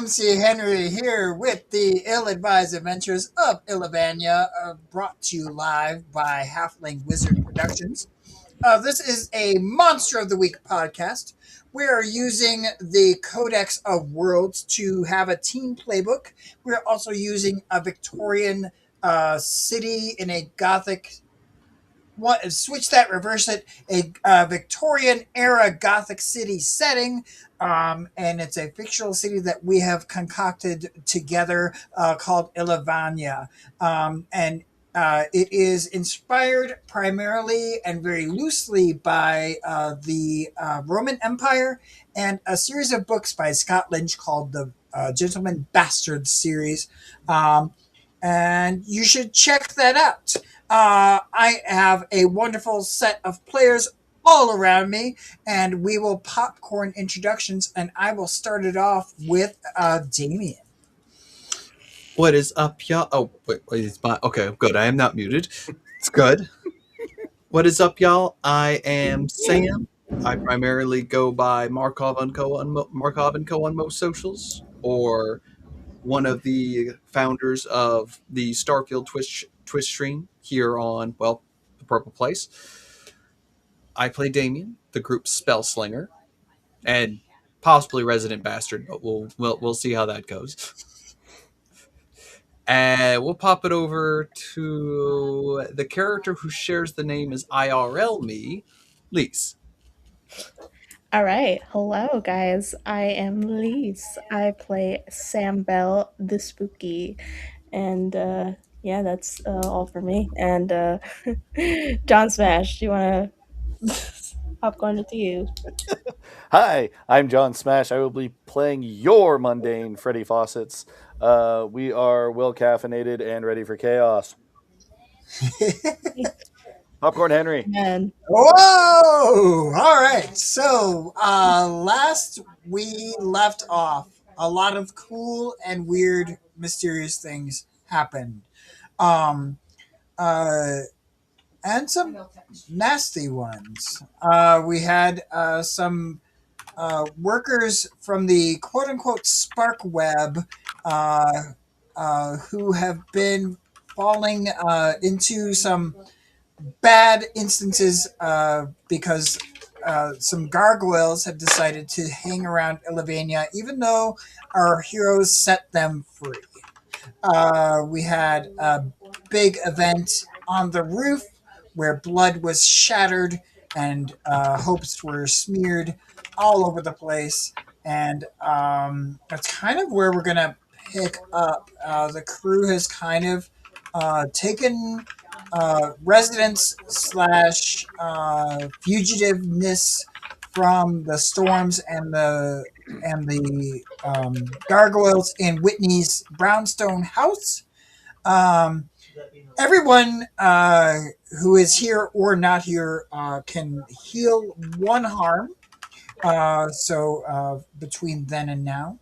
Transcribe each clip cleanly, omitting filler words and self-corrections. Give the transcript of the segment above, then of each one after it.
MC Henry here with the ill-advised adventures of Illavania, brought to you live by Halfling Wizard Productions. This is a Monster of the Week podcast. We are using the Codex of Worlds to have a team playbook. We're also using a Victorian city in a Gothic switch that, reverse it, a Victorian era Gothic city setting, and it's a fictional city that we have concocted together called Illavania, and it is inspired primarily and very loosely by the Roman Empire and a series of books by Scott Lynch called the Gentleman Bastard series. And you should check that out. I have a wonderful set of players all around me, and we will popcorn introductions, and I will start it off with Damien. What is up, y'all? Oh, wait, it's my... Okay, good. I am not muted. It's good. What is up, y'all? I am Sam. I primarily go by Markov & Co. on most socials, or one of the founders of the Starfield Twitch stream here on, well, the Purple Place. I play Damien, the group's spell slinger, and possibly Resident Bastard, but we'll see how that goes. And we'll pop it over to the character who shares the name as IRL me, Lise. All right. Hello, guys. I am Lise. I play Sam Bell, the Spooky. And yeah, that's all for me. And John Smash, do you want to popcorn it to you? Hi, I'm John Smash. I will be playing your mundane Freddy Fawcett's. We are well caffeinated and ready for chaos. Popcorn Henry. And Whoa! All right. So last we left off, a lot of cool and weird, mysterious things happened. Um, uh, and some nasty ones. We had some workers from the quote unquote Spark Web who have been falling into some bad instances because some gargoyles have decided to hang around Illavania, even though our heroes set them free. We had a big event on the roof where blood was shattered and hopes were smeared all over the place. And that's kind of where we're going to pick up. The crew has kind of taken residence slash fugitiveness from the storms and the gargoyles in Whitney's brownstone house. Everyone who is here or not here can heal one harm. So between then and now,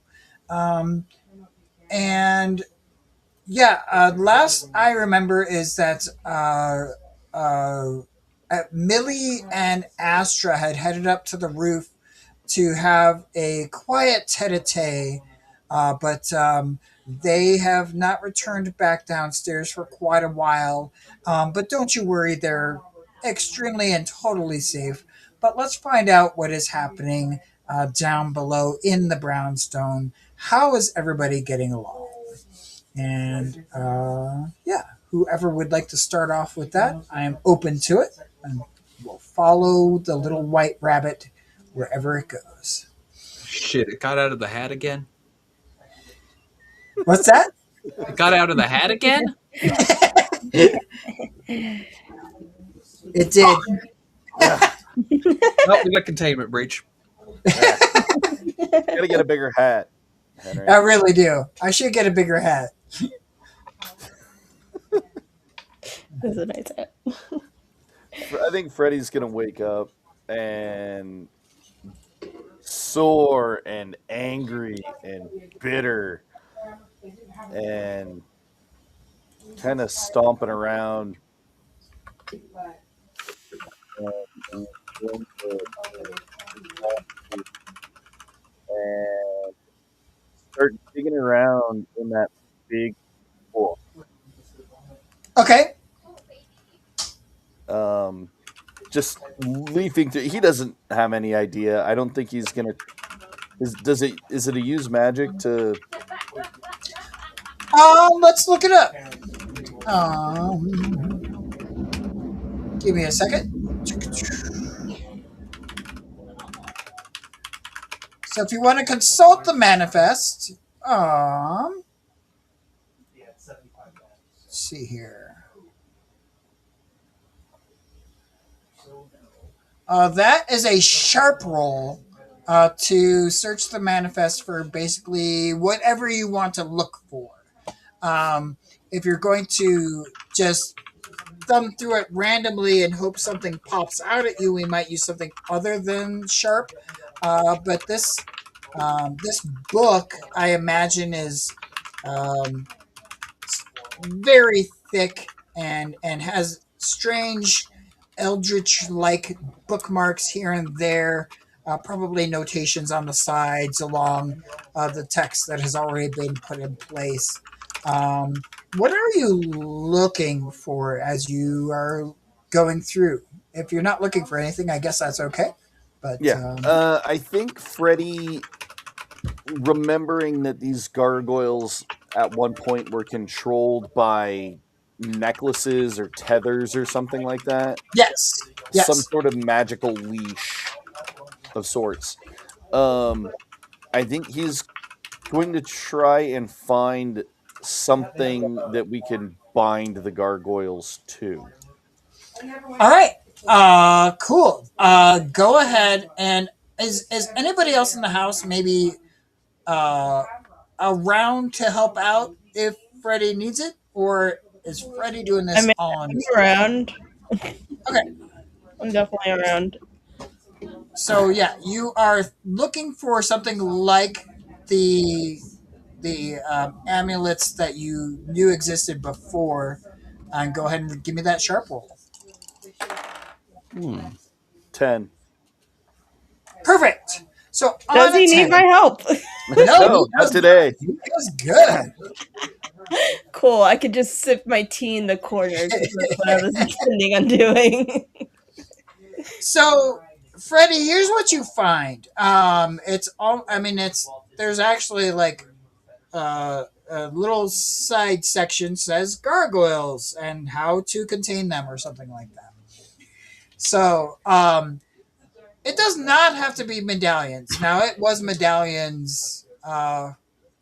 and yeah, last I remember is that Millie and Astra had headed up to the roof to have a quiet tete-a-tete, but they have not returned back downstairs for quite a while. But don't you worry, they're extremely and totally safe. But let's find out what is happening down below in the brownstone. How is everybody getting along? And yeah, whoever would like to start off with that, I am open to it. And we'll follow the little white rabbit wherever it goes. Shit, it got out of the hat again? What's that? It got out of the hat again? It did. Oh, we got containment breach. Gotta get a bigger hat, Henry. I really do. I should get a bigger hat. this is a nice hat. I think Freddy's gonna wake up and sore and angry and bitter and kind of stomping around. And start digging around in that big book. Okay. Just leafing through. He doesn't have any idea. I don't think he's gonna. Is it a use magic to? Let's look it up. Give me a second. So if you want to consult the manifest, let's see here. That is a sharp roll to search the manifest for basically whatever you want to look for. If you're going to just thumb through it randomly and hope something pops out at you, we might use something other than sharp. But this book, I imagine, is um, very thick and has strange eldritch like bookmarks here and there, probably notations on the sides along the text that has already been put in place. um, what are you looking for as you are going through? If you're not looking for anything, I guess that's okay, but Yeah. I think Freddy, remembering that these gargoyles at one point were controlled by necklaces or tethers or something like that, yes, some yes. sort of magical leash of sorts. I think he's going to try and find something that we can bind the gargoyles to. All right. Cool. Go ahead and is anybody else in the house maybe uh around to help out if Freddy needs it, or is Freddy doing I this mean, all on I'm his around. own? Okay. I'm definitely around. So yeah, you are looking for something like the amulets that you knew existed before, and go ahead and give me that sharp roll. 10. Perfect. So Does on a he need 10, my help? no, he No, not does today. not. He does good. Cool. I could just sip my tea in the corner because that's what I was intending on doing. So, Freddie, here's what you find. It's all. I mean, it's there's actually like a little side section says gargoyles and how to contain them or something like that. So, it does not have to be medallions. Now, it was medallions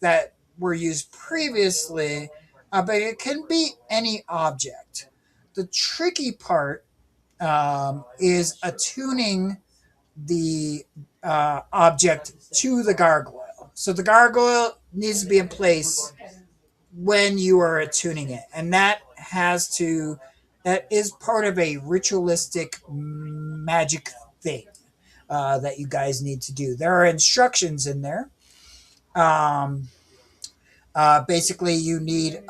that were used previously, but it can be any object. The tricky part is attuning the object to the gargoyle. So the gargoyle needs to be in place when you are attuning it, and that is part of a ritualistic magic thing that you guys need to do. There are instructions in there. Um, Basically, you need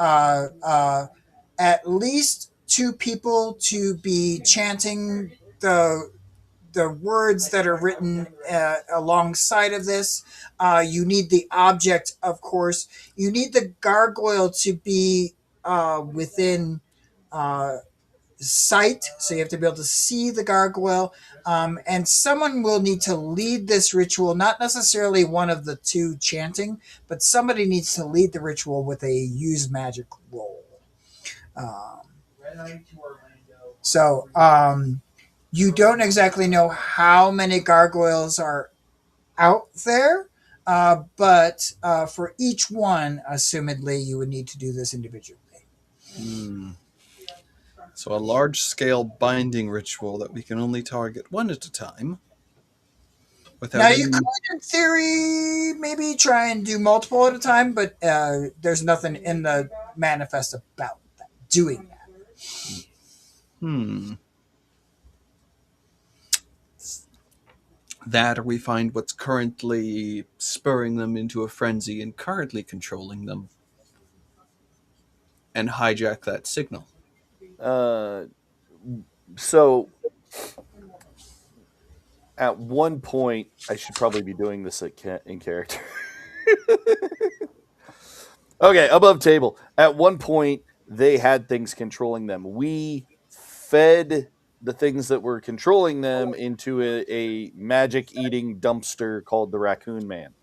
at least two people to be chanting the words that are written alongside of this. You need the object, of course. You need the gargoyle to be within uh, sight, so you have to be able to see the gargoyle. And someone will need to lead this ritual, not necessarily one of the two chanting, but somebody needs to lead the ritual with a use magic roll. Um, so you don't exactly know how many gargoyles are out there, but for each one, assumedly, you would need to do this individually. So a large scale binding ritual that we can only target one at a time Now, without you any. could, in theory, maybe try and do multiple at a time, but there's nothing in the manifest about that, doing that. Hmm. That or we find what's currently spurring them into a frenzy and currently controlling them and hijack that signal. Uh, so at one point, I should probably be doing this in character. Okay, above table. At one point, they had things controlling them. We fed the things that were controlling them into a magic eating dumpster called the Raccoon Man.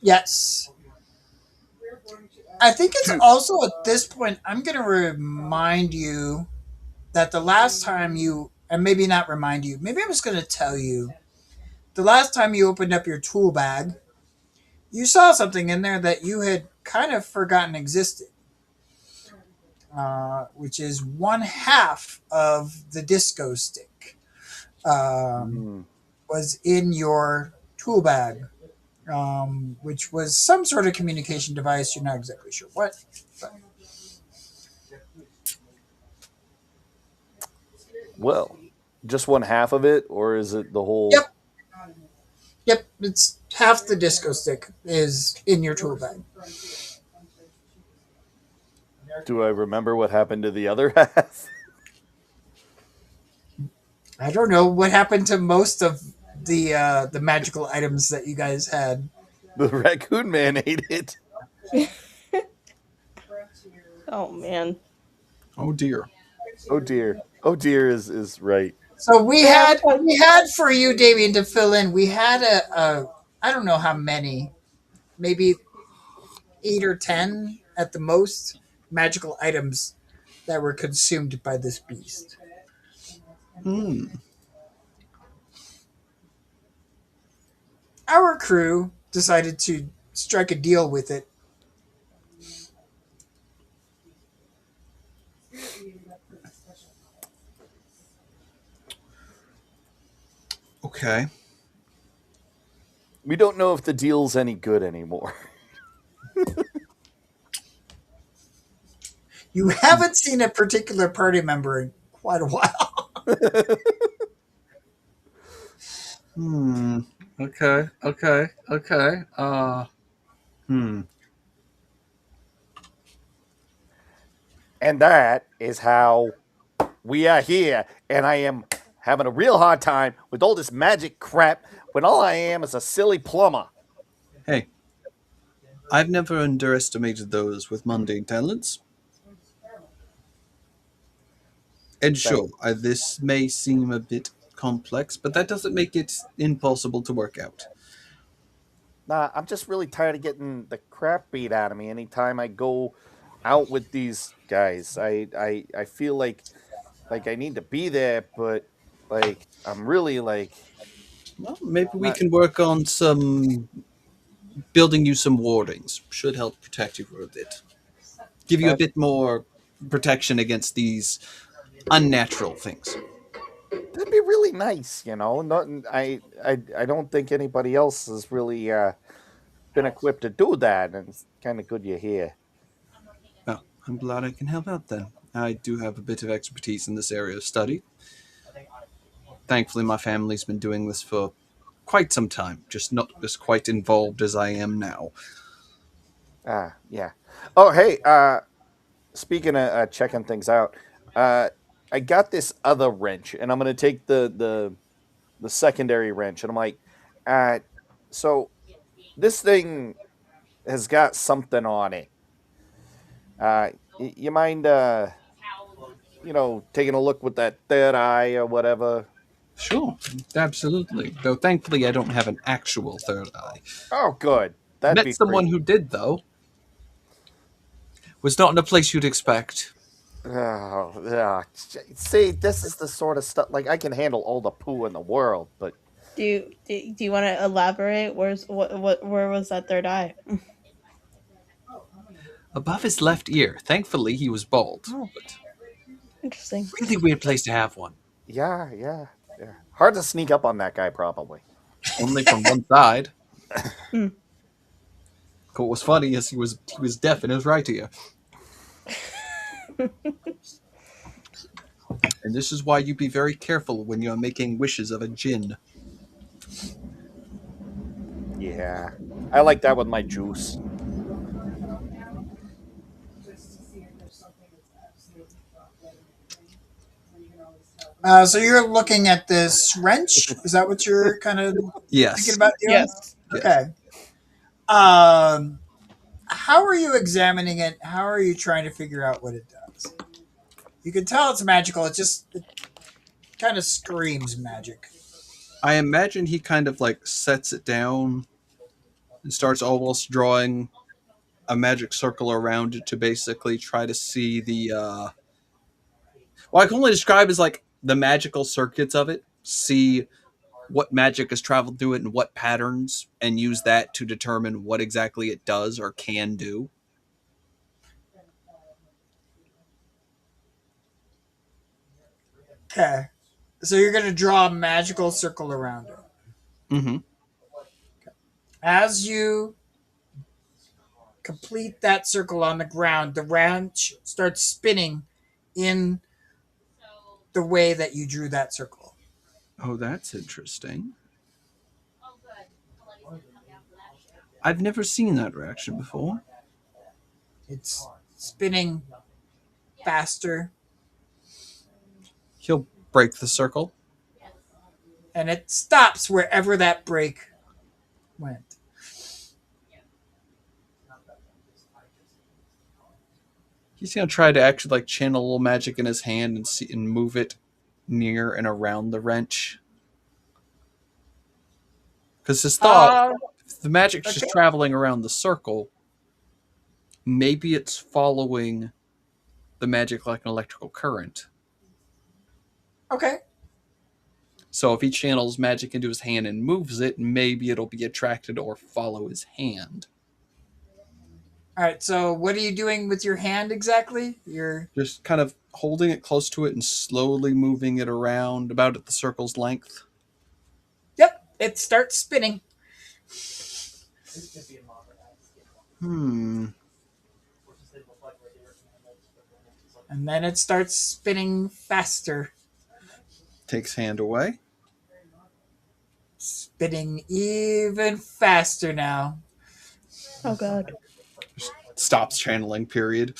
Yes. I think it's Two. also at this point, I'm going to remind you that the last time you, and maybe not remind you, maybe I was going to tell you, the last time you opened up your tool bag, you saw something in there that you had kind of forgotten existed, which is one half of the disco stick Mm. was in your tool bag, which was some sort of communication device. You're not exactly sure what. But Well, just one half of it, or is it the yep, whole? yep, it's half the disco stick is in your tool bag. Do I remember what happened to the other half? I don't know what happened to most of the magical items that you guys had. The Raccoon Man ate it. Oh man. Oh dear. Oh dear. Oh dear is right. So Yeah, because we had for you, Damien, to fill in. We had a I don't know how many, maybe 8 or 10 at the most magical items that were consumed by this beast. Hmm. Our crew decided to strike a deal with it. Okay. We don't know if the deal's any good anymore. You haven't seen a particular party member in quite a while. Hmm. Okay. Okay. Okay. Hmm. And that is how we are here. And I am having a real hard time with all this magic crap when all I am is a silly plumber. Hey, I've never underestimated those with mundane talents. And Thank sure, this may seem a bit complex, but that doesn't make it impossible to work out. Nah, I'm just really tired of getting the crap beat out of me anytime I go out with these guys. I feel like I need to be there, but like I'm really like Well, maybe we not can work on some building you some wardings. Should help protect you for a bit. Give you a that bit more protection against these unnatural things. that'd be really nice, you know. Not I don't think anybody else has really been equipped to do that, and it's kind of good you're here. Well, I'm glad I can help out then. I do have a bit of expertise in this area of study. Thankfully, my family's been doing this for quite some time, just not as quite involved as I am now. Ah, yeah. Oh, hey, speaking of checking things out, uh, I got this other wrench, and I'm gonna take the secondary wrench, and I'm like, uh, so this thing has got something on it. You mind, taking a look with that third eye or whatever? Sure, absolutely. Though thankfully, I don't have an actual third eye. Oh, good. That'd Met be someone great. who did, though. Was not in a place you'd expect. Oh, yeah. See, this is the sort of stuff like I can handle all the poo in the world, but do you want to elaborate? Where was that third eye? Above his left ear. Thankfully, he was bald. Oh, But interesting. really weird place to have one. yeah, yeah, yeah. Hard to sneak up on that guy, probably. Only from one side. Hmm. What was funny is he was deaf in his right ear. And this is why you be very careful when you're making wishes of a djinn. Yeah, I like that with my juice. So you're looking at this wrench. Is that what you're kind of thinking Yes. about doing? Yes. Yes. Okay. Um, how are you examining it? How are you trying to figure out what it does? You can tell it's magical. It kind of screams magic. I imagine he kind of like sets it down and starts almost drawing a magic circle around it to basically try to see the well, I can only describe as like the magical circuits of it, see what magic has traveled through it and what patterns, and use that to determine what exactly it does or can do. Okay. So you're going to draw a magical circle around it. Mm-hmm. As you complete that circle on the ground, the wrench starts spinning in the way that you drew that circle. Oh, that's interesting. I've never seen that reaction before. It's spinning faster, He'll break the circle. and it stops wherever that break went. He's gonna try to actually like channel a little magic in his hand and see and move it near and around the wrench. Because his thought, Uh, if the magic's okay. just traveling around the circle, maybe it's following the magic like an electrical current. Okay. So if he channels magic into his hand and moves it, maybe it'll be attracted or follow his hand. All right. So what are you doing with your hand exactly? You're Just kind of holding it close to it and slowly moving it around about at the circle's length. Yep. It starts spinning. Hmm. And then it starts spinning faster, Takes hand away. spinning even faster now. Oh god. Stops channeling, period.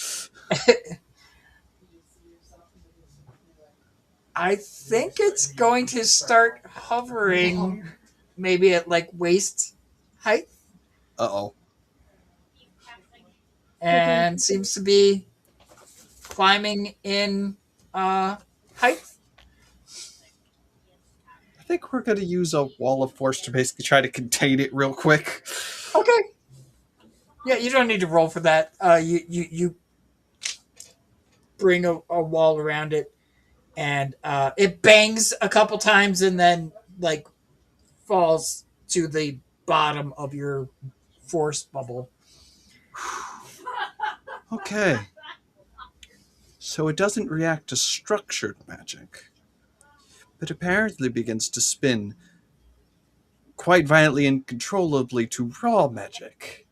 I think it's going to start hovering maybe at like waist height Uh-oh. and seems to be climbing in height. I think we're going to use a wall of force to basically try to contain it real quick. Okay. Yeah, you don't need to roll for that. You bring a wall around it, and it bangs a couple times, and then like falls to the bottom of your force bubble. Okay. So it doesn't react to structured magic, but apparently begins to spin quite violently and controllably to raw magic.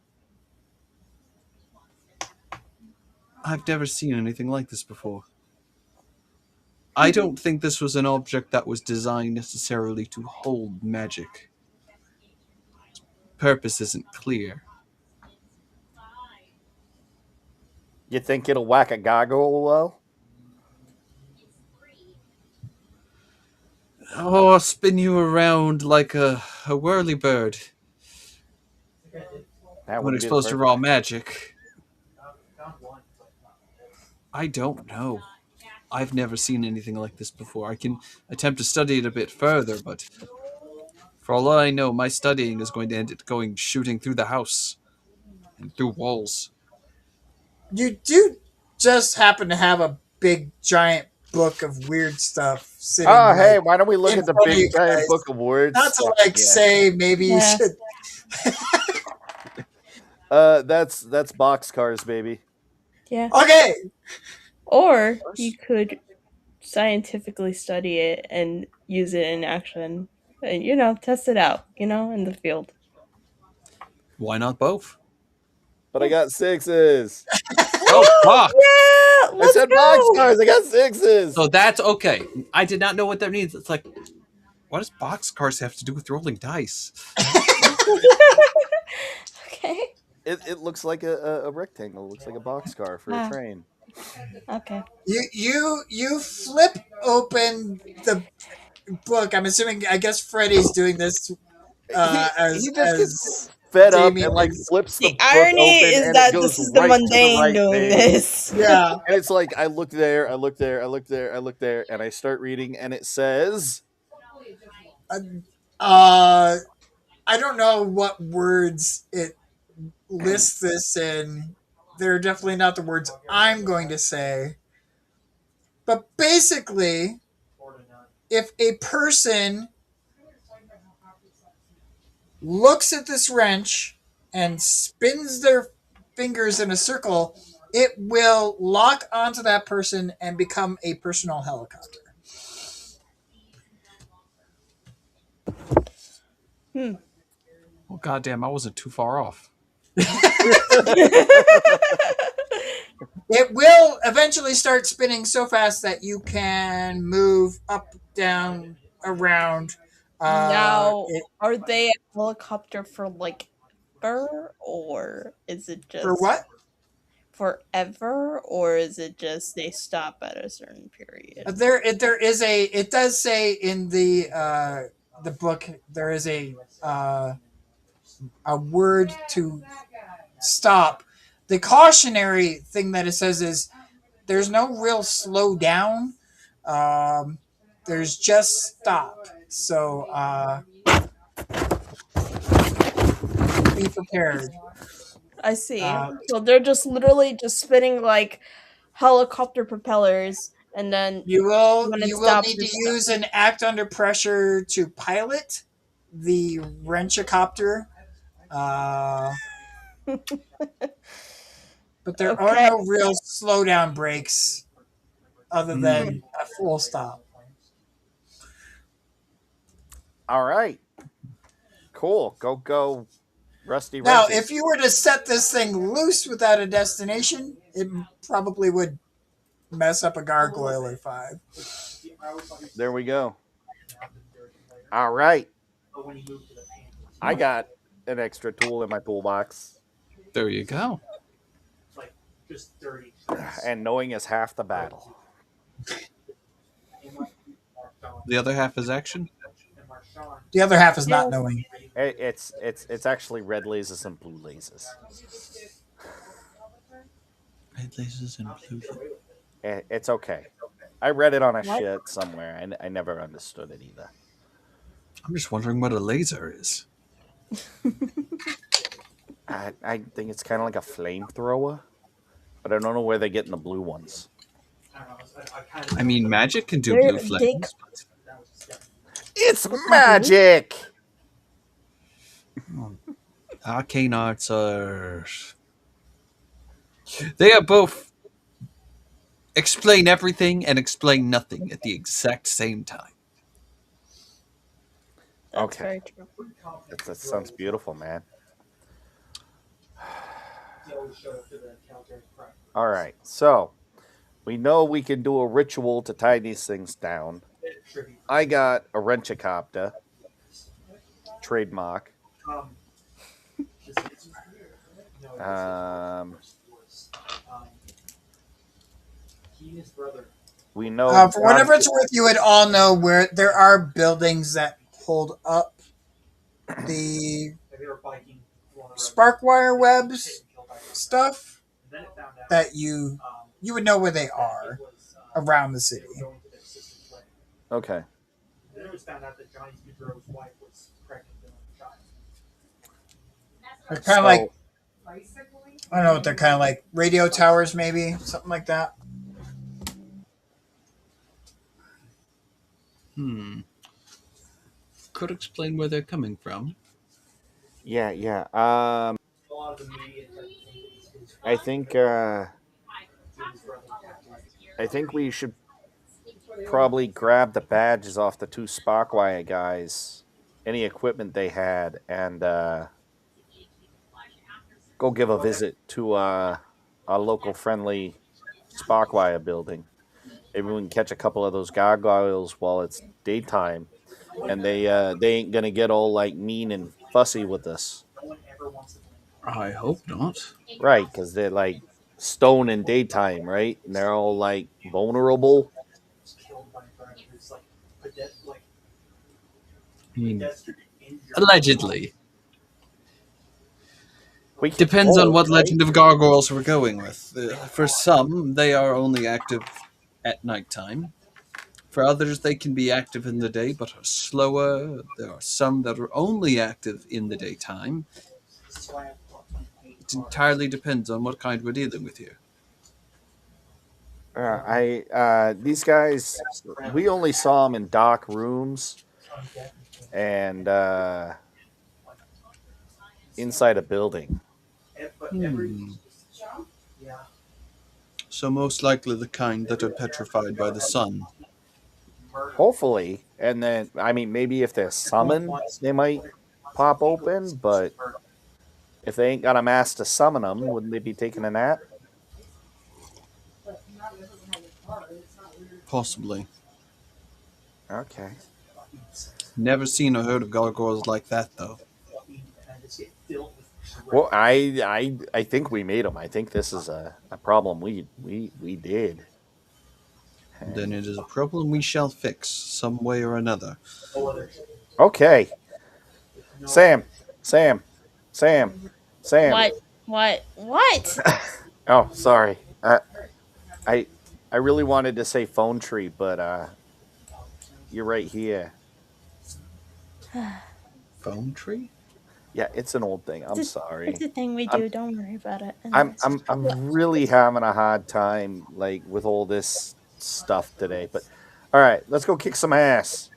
I've never seen anything like this before. I don't think this was an object that was designed necessarily to hold magic. Purpose isn't clear. You think it'll whack a gargoyle though? Oh, spin you around like a whirly bird That when wouldn't be the exposed to first. raw magic. I don't know. I've never seen anything like this before. I can attempt to study it a bit further, but for all I know, my studying is going to end it going shooting through the house and through walls. You do just happen to have a big giant book of weird stuff sitting Oh, hey, like why don't we look in at the front of big you giant guys. book of words? Not to like Yeah. say maybe you Yeah. should. That's boxcars, baby. Yeah. Okay. Or you could scientifically study it and use it in action. And, test it out, in the field. Why not both? But I got sixes. Oh, fuck! Yeah! I Let's said go! boxcars. I got sixes. So that's okay. I did not know what that means. It's like, what does boxcars have to do with rolling dice? Okay. It looks like a rectangle. It looks like a boxcar for a Ah. train. Okay. You flip open the book. I'm assuming. I guess Freddy's doing this He as just gets fed up Jamie and like is, flips the The book irony open is and it that goes this is the right to the mundane right doing page. this. yeah. And it's like I look there, I look there, I look there, I look there, and I start reading, and it says, Uh, uh, I don't know what words it lists this in. They're definitely not the words I'm going to say. But basically, if a person looks at this wrench and spins their fingers in a circle, it will lock onto that person and become a personal helicopter. Hmm. Well, goddamn, I wasn't too far off. It will eventually start spinning so fast that you can move up, down, around. Now, It are they a helicopter for like ever, or is it for just what? forever, or is it just they stop at a certain period? There is a. It does say in the book there is a word to stop. The cautionary thing that it says is there's no real slow down. Um, there's just stop. So be prepared. I see. Uh, So they're just literally just spinning like helicopter propellers, and then when it you will stops, need to it stops. use an act under pressure to pilot the wrenchicopter. Uh, but there are Okay. no real slowdown brakes other Hmm. than a full stop. "All right, cool, go, Rusty Now, if Wrenches." you were to set this thing loose without a destination, it probably would mess up a gargoyle or five. There we go. All right, I got an extra tool in my toolbox, There you go. and knowing is half the battle. The other half is action. The other half is not Yes. knowing. It's actually red lasers and blue lasers. Red lasers and blue. It's okay. I read it on a What? shit somewhere. I never understood it either. I'm just wondering what a laser is. I think it's kind of like a flamethrower, but I don't know where they're getting the blue ones. I mean, magic can do blue They flames. It's do. magic. Arcane arts are. They are both explain everything and explain nothing at the exact same time. That's Okay, very true. that sounds beautiful, man. All right, so we know we can do a ritual to tie these things down. I got a wrenchicopter trademark. Um, we know For John. whatever it's worth, you would all know where there are buildings that hold up the spark wire webs stuff that you would know where they are around the city. Okay, They're kind of like so I don't know what they're kind of like radio towers, maybe something like that. Hmm. Could explain where they're coming from. yeah. I think I think we should probably grab the badges off the two Sparkwire guys, any equipment they had, and go give a visit to our local friendly Sparkwire building. Maybe we can catch a couple of those gargoyles while it's daytime, and they ain't gonna get all like mean and fussy with us, I hope not. right? Because they're like stone in daytime, right? And they're all like vulnerable. I mean, allegedly. We can Depends on float, what right? legend of gargoyles we're going with. For some, they are only active at nighttime. For others, they can be active in the day but are slower. There are some that are only active in the daytime. It entirely depends on what kind we're dealing with here. I these guys, we only saw them in dock rooms and inside a building. Hmm. So most likely the kind that are petrified by the sun. Hopefully, and then I mean maybe if they're summoned, they might pop open. But if they ain't got a mask to summon them, wouldn't they be taking a nap? Possibly. Okay. Never seen or heard of gargoyles like that, though. Well, I think we made them. I think this is a problem we did. Then it is a problem we shall fix, some way or another. Okay, Sam, Sam, Sam, Sam. What? What? What? Oh, sorry. I I really wanted to say phone tree, but you're right here. Foam tree? Yeah, it's an old thing. I'm It's sorry. a thing we I'm do. Don't worry about it. I'm Anyways. I'm I'm really having a hard time like with all this stuff today. But all right, let's go kick some ass.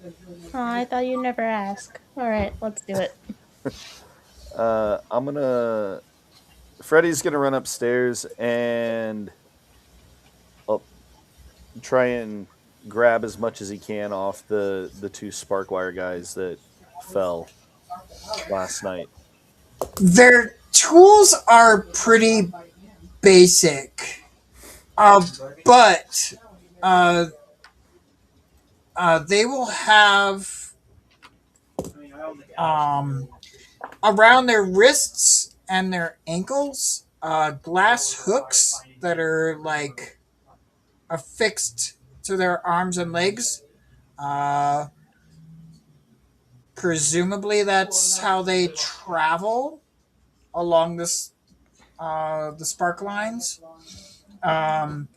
Oh, I thought you'd never ask. All right, let's do it. I'm gonna. Freddy's gonna run upstairs and uh, try and grab as much as he can off the two Sparkwire guys that fell last night. Their tools are pretty basic, uh, but uh, they will have um, around their wrists and their ankles glass hooks that are like affixed to their arms and legs. Uh, Presumably, that's how they travel along the spark lines. Um,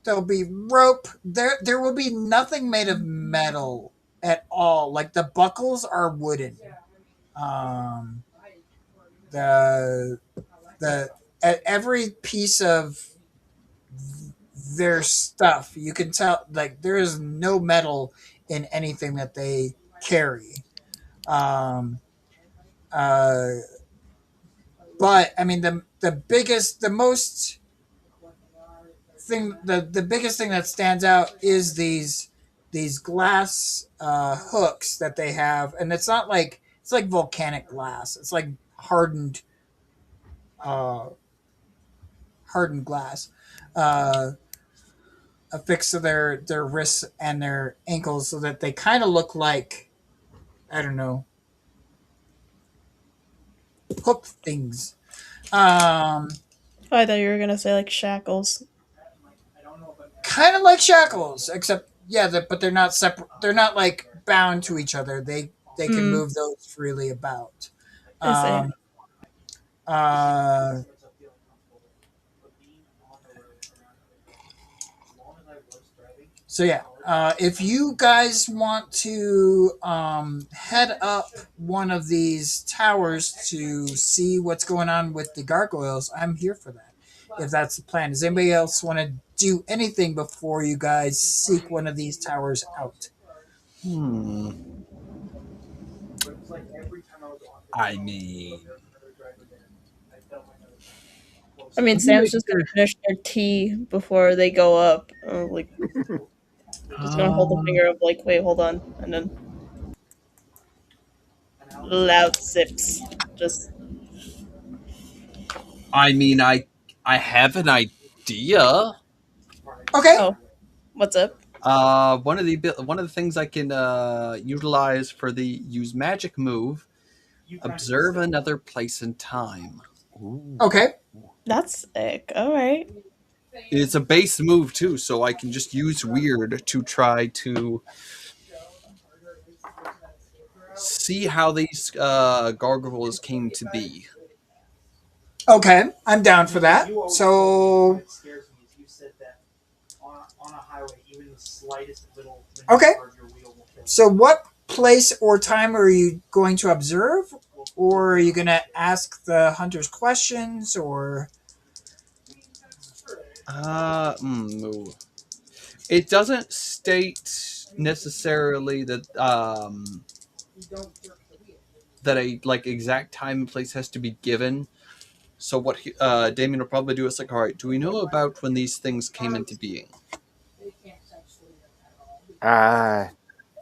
there'll be rope. There will be nothing made of metal at all. Like the buckles are wooden. Um, the the at every piece of their stuff, you can tell like there is no metal in anything that they carry. Um, uh, but I mean the biggest thing that stands out is these glass hooks that they have, and it's not like it's like volcanic glass. It's like uh, hardened glass uh, affixed to their wrists and their ankles, so that they kind of look like I don't know hook things. Um, Oh, I thought you were gonna say like shackles. Kind of like shackles, except yeah, but they're not separate. They're not like bound to each other. They can Hmm. move those freely about. I see. Um, uh, so yeah, if you guys want to head up one of these towers to see what's going on with the gargoyles, I'm here for that. If that's the plan, does anybody else want to do anything before you guys seek one of these towers out? Hmm. I mean, I mean, let me Sam's make just sure. gonna finish their tea before they go up. Like, just gonna hold the Um, finger up, like, wait, hold on, and then loud sips. Just I have an idea. Okay. oh, what's up? One of the things I can utilize for the use magic move, observe another place and time. Ooh. Okay. That's sick. All right. It's a base move too, so I can just use weird to try to see how these gargoyles came to be. Okay, I'm down for that. So, okay. So, what place or time are you going to observe? Or are you going to ask the hunters questions? Or. No. It doesn't state necessarily that a like exact time and place has to be given. So what Damien will probably do is like, all right, do we know about when these things came into being? Ah,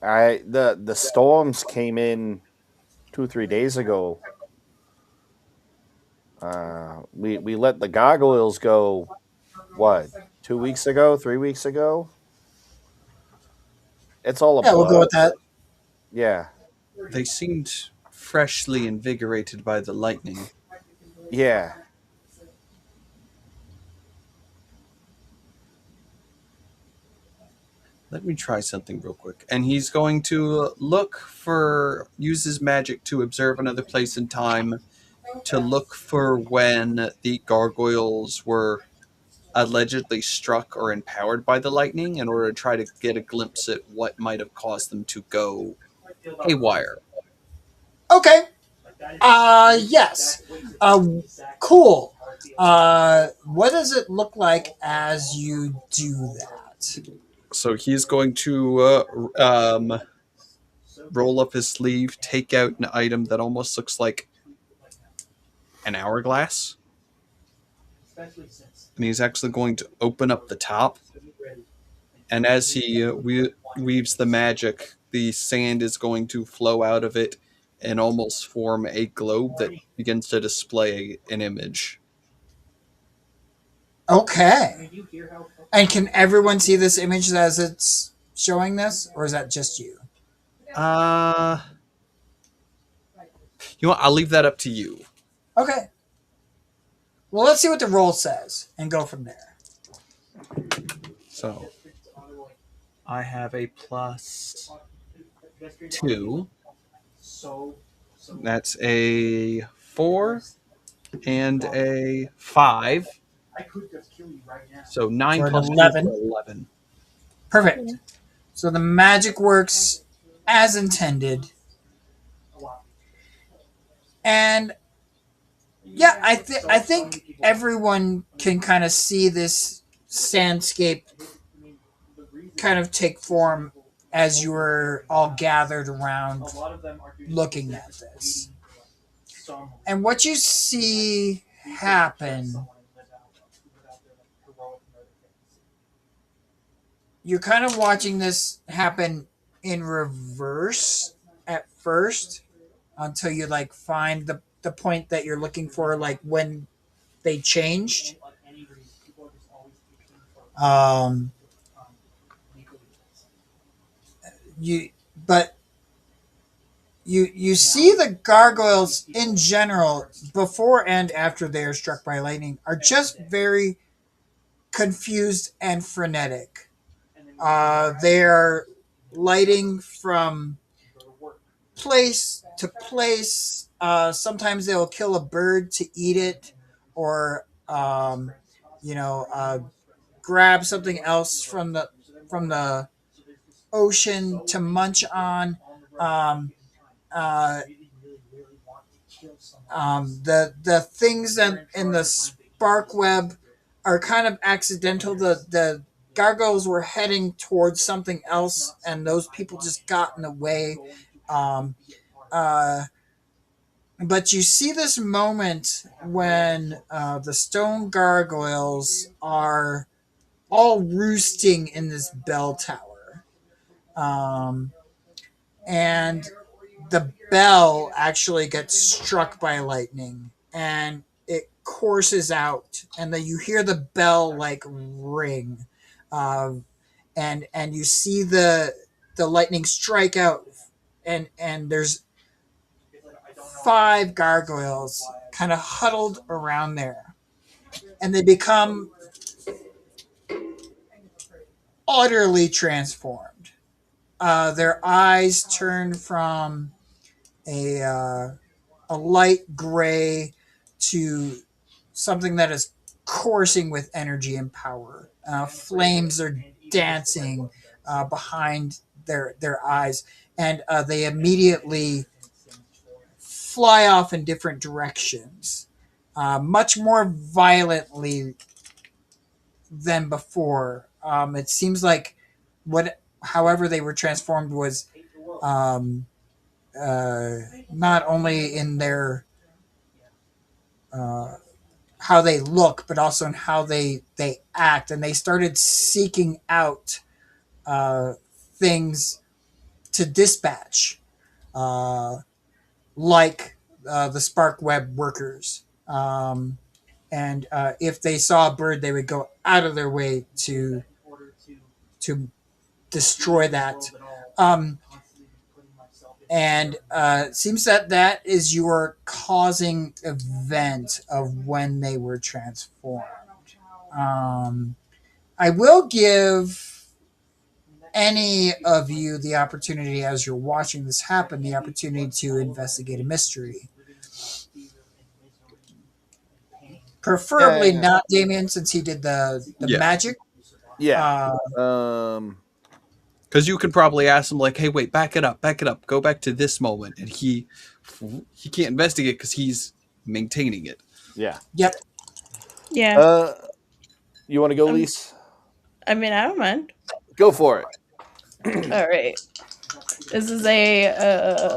the storms came in 2 3 days ago. We let the gargoyles go. What, 2 weeks ago? 3 weeks ago? It's all a Yeah, we'll go blur. with that. Yeah, They seemed freshly invigorated by the lightning. yeah. Let me try something real quick. And he's going to use his magic to observe another place and time to look for when the gargoyles were allegedly struck or empowered by the lightning in order to try to get a glimpse at what might have caused them to go haywire. Okay. Yes. Cool. What does it look like as you do that? So he's going to roll up his sleeve, take out an item that almost looks like an hourglass, and he's actually going to open up the top. And as he weaves the magic, the sand is going to flow out of it and almost form a globe that begins to display an image. Okay. And can everyone see this image as it's showing this, or is that just you? Uh, you know what? I'll leave that up to you. Okay. Well, let's see what the roll says and go from there. So I have a +2. That's a 4 and a 5. So 9 For an plus 2 for 11. 11. Perfect. So the magic works as intended. And yeah, I think everyone can kind of see this sandscape kind of take form as you were all gathered around looking at this. And what you see happen, you're kind of watching this happen in reverse at first until you like find the point that you're looking for, like when they changed. Um, you but you see the gargoyles in general before and after they are struck by lightning are just very confused and frenetic. They are lighting from place to place. Sometimes they'll kill a bird to eat it, or you know, grab something else from the ocean to munch on. Um, uh, the things that in the spark web are kind of accidental. The gargoyles were heading towards something else, and those people just got in the way. Um, uh, but you see this moment when the stone gargoyles are all roosting in this bell tower. Um, and the bell actually gets struck by lightning and it courses out, and then you hear the bell like ring. And you see the lightning strike out, and there's five gargoyles kind of huddled around there, and they become utterly transformed. Their eyes turn from a light gray to something that is coursing with energy and power. Flames are dancing behind their eyes, and they immediately fly off in different directions, much more violently than before. It seems like however they were transformed was um, not only in their uh, how they look, but also in how they act, and they started seeking out uh, things to dispatch, uh, like the spark web workers. And if they saw a bird, they would go out of their way to destroy that. Um, and it seems that that is your causing event of when they were transformed. Um, I will give any of you the opportunity, as you're watching this happen, the opportunity to investigate a mystery. Preferably Yeah, not Damien, since he did the Yeah, magic. yeah. Uh, because you can probably ask him like, "Hey, wait, back it up, go back to this moment," and he can't investigate because he's maintaining it. Yeah. yep. Yeah. Uh, you want to go, Um, Lise? I mean, I don't mind. Go for it. All right. This is a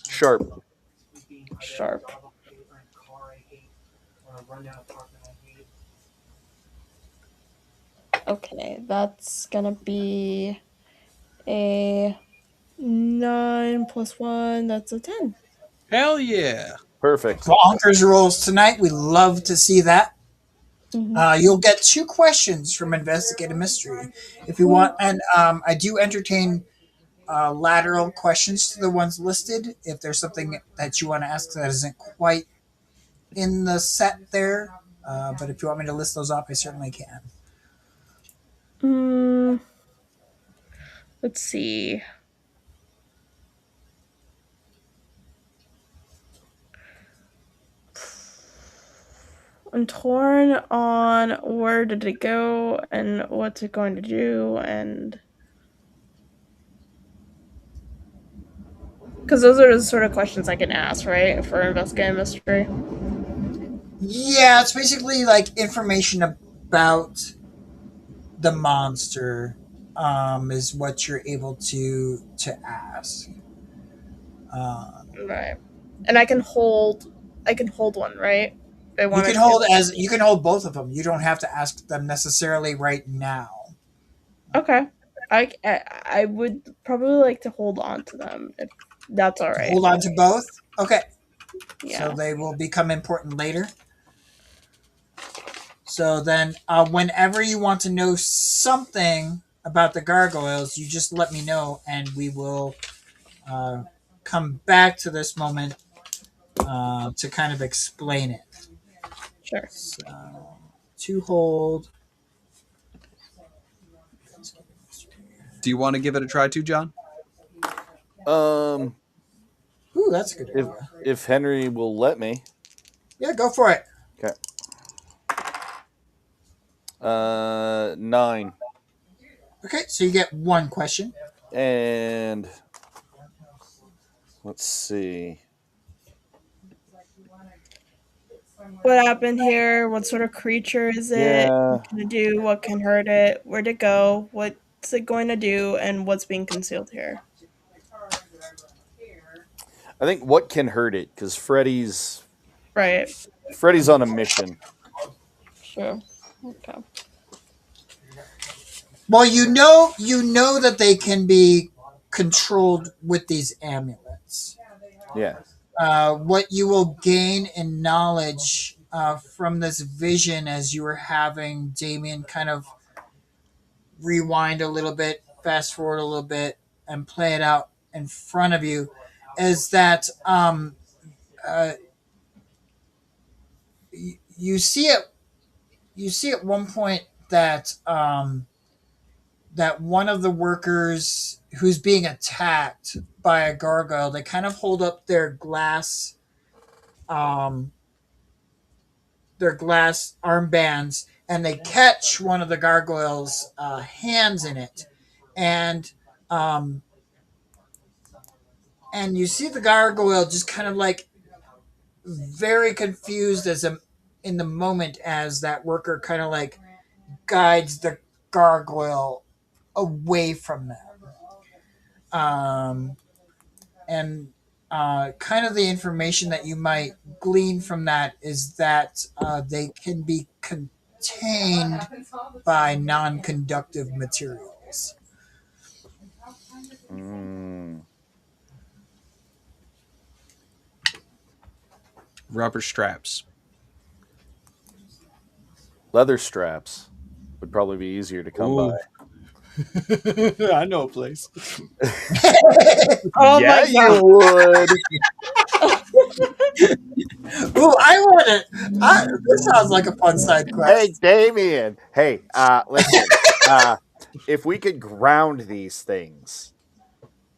Sharp. sharp. Okay, that's gonna be a 9 plus 1. That's a 10. Hell yeah! Perfect. Bonkers rolls tonight. We love to see that. Mm-hmm. You'll get two questions from Investigate a Mystery if you want. And I do entertain lateral questions to the ones listed. If there's something that you want to ask that isn't quite in the set there, but if you want me to list those off, I certainly can. Mm, let's see. I'm torn on where did it go and what's it going to do, and because those are the sort of questions I can ask, right, for investigating mystery. Yeah, it's basically like information about the monster is what you're able to ask. Um, Right. And I can hold one, right? If I you can wanted to. hold both of them. You don't have to ask them necessarily right now. Okay. I would probably like to hold on to them if that's all right. Hold on to both. Okay, so Yeah. they will become important later. So then, whenever you want to know something about the gargoyles, you just let me know, and we will uh, come back to this moment to kind of explain it. Sure. So, to hold. Do you want to give it a try too, John? Um, Ooh, that's a good if idea. if Henry will let me. Yeah, go for it. Okay. 9. Okay, so you get one question. And let's see. What happened here? What sort of creature is it? Yeah, What can it do? What can hurt it? Where'd it go? What's it going to do? And what's being concealed here? I think what can hurt it because Right. Freddy's on a mission. Sure. Okay. Well, you know that they can be controlled with these amulets. Yeah, What you will gain in knowledge from this vision as you were having Damien kind of rewind a little bit, fast forward a little bit, and play it out in front of you is that uh, you see it. You see at one point that that one of the workers who's being attacked by a gargoyle. They kind of hold up um, their glass armbands, and they catch one of the gargoyles' hands in it, and um, and you see the gargoyle just kind of like very confused in the moment as that worker kind of like guides the gargoyle away from them. Um, and kind of the information that you might glean from that is that they can be contained by non conductive materials. Mm. Rubber straps. Leather straps would probably be easier to come by. Ooh. I know a place. Oh Yeah, my you god. would. Ooh, I want to. This sounds like a fun side Hey, quest. Damien. Hey, listen. If we could ground these things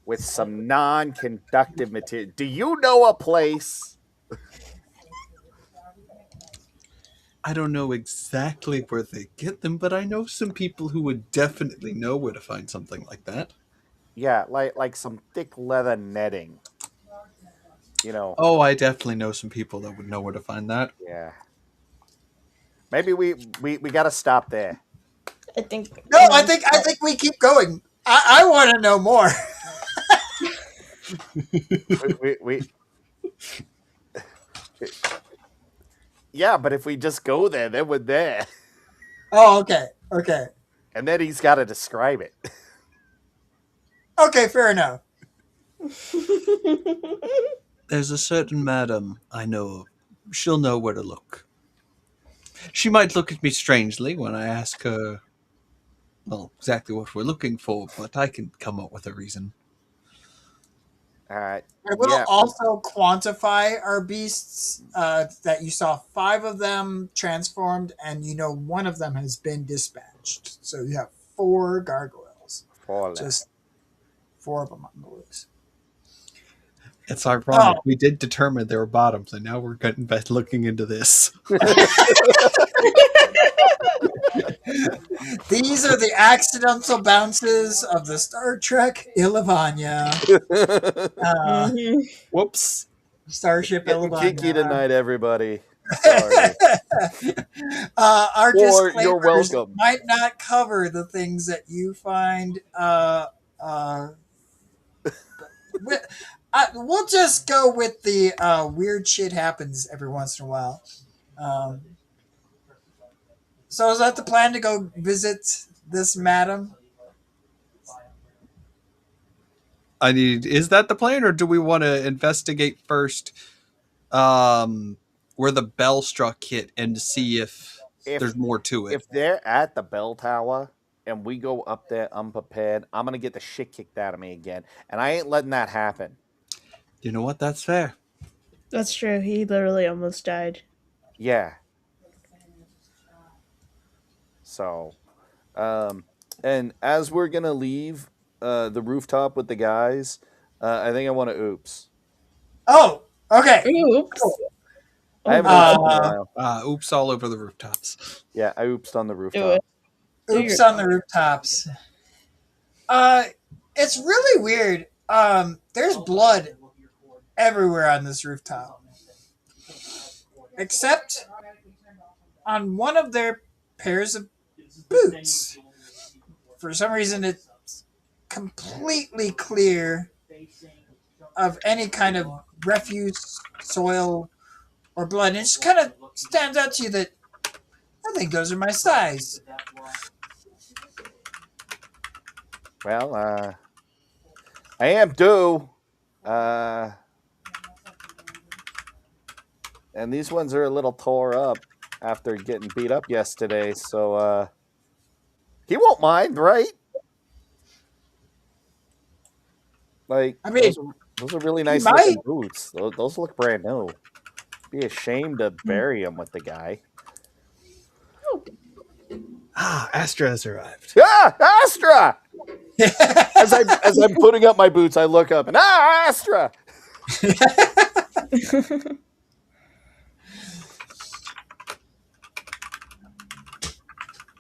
with some non-conductive material, do you know a place? I don't know exactly where they get them, but I know some people who would definitely know where to find something like that. Yeah, like some thick leather netting. You know. Oh, I definitely know some people that would know where to find that. Yeah. Maybe we got to stop there. I think No, I think we keep going. I want to know more. We yeah, but if we just go there, then we're there, Oh, okay, okay, and then he's got to describe it. okay. Fair enough. There's a certain madam I know of. She'll know where to look. She might look at me strangely when I ask her, well, exactly what we're looking for, but I can come up with a reason. I will Yeah. also quantify our beasts. That you saw 5 of them transformed, and you know one of them has been dispatched. So you have 4 gargoyles. Fall. Just 4 of them on the loose. It's ironic. Oh, We did determine there were bottoms, and now we're getting back looking into this. these are the accidental bounces of the Star Trek Illavania. Uh, Mhm. Whoops. Starship Getting kinky Illavania. tonight, everybody. Sorry. Our Or you're disclaimers welcome. might not cover the things that you find. Uh, wi- we'll just go with the weird shit happens every once in a while. Um, so is that the plan to go visit this madam? I need. Is that the plan, or do we want to investigate first where the bell struck hit and see if If there's more to it? if they're at the bell tower and we go up there unprepared, I'm gonna get the shit kicked out of me again, and I ain't letting that happen. You know what? That's fair. That's true. He literally almost died. Yeah. So, um, and as we're gonna leave the rooftop with the guys, I think I want to oops. Oh, okay. Oops. I Oh haven't oopsed in a Uh, while. Oops all over the rooftops. Yeah, I oopsed on the do it. rooftop. Do your oops on the rooftops. Uh, it's really weird. There's blood everywhere on this rooftop, except on one of their pairs of boots. For some reason, it's completely clear of any kind of refuse, soil, or blood. And it just kind of stands out to you that I think those are my size. Well, I am due. Uh, and these ones are a little tore up after getting beat up yesterday, so he won't mind, right? Like I mean, those are really he nice might. looking boots. Those look brand new. Be ashamed to bury him with the guy. Oh, Astra has arrived. Ah, Astra! As I'm putting up my boots, I look up and Astra.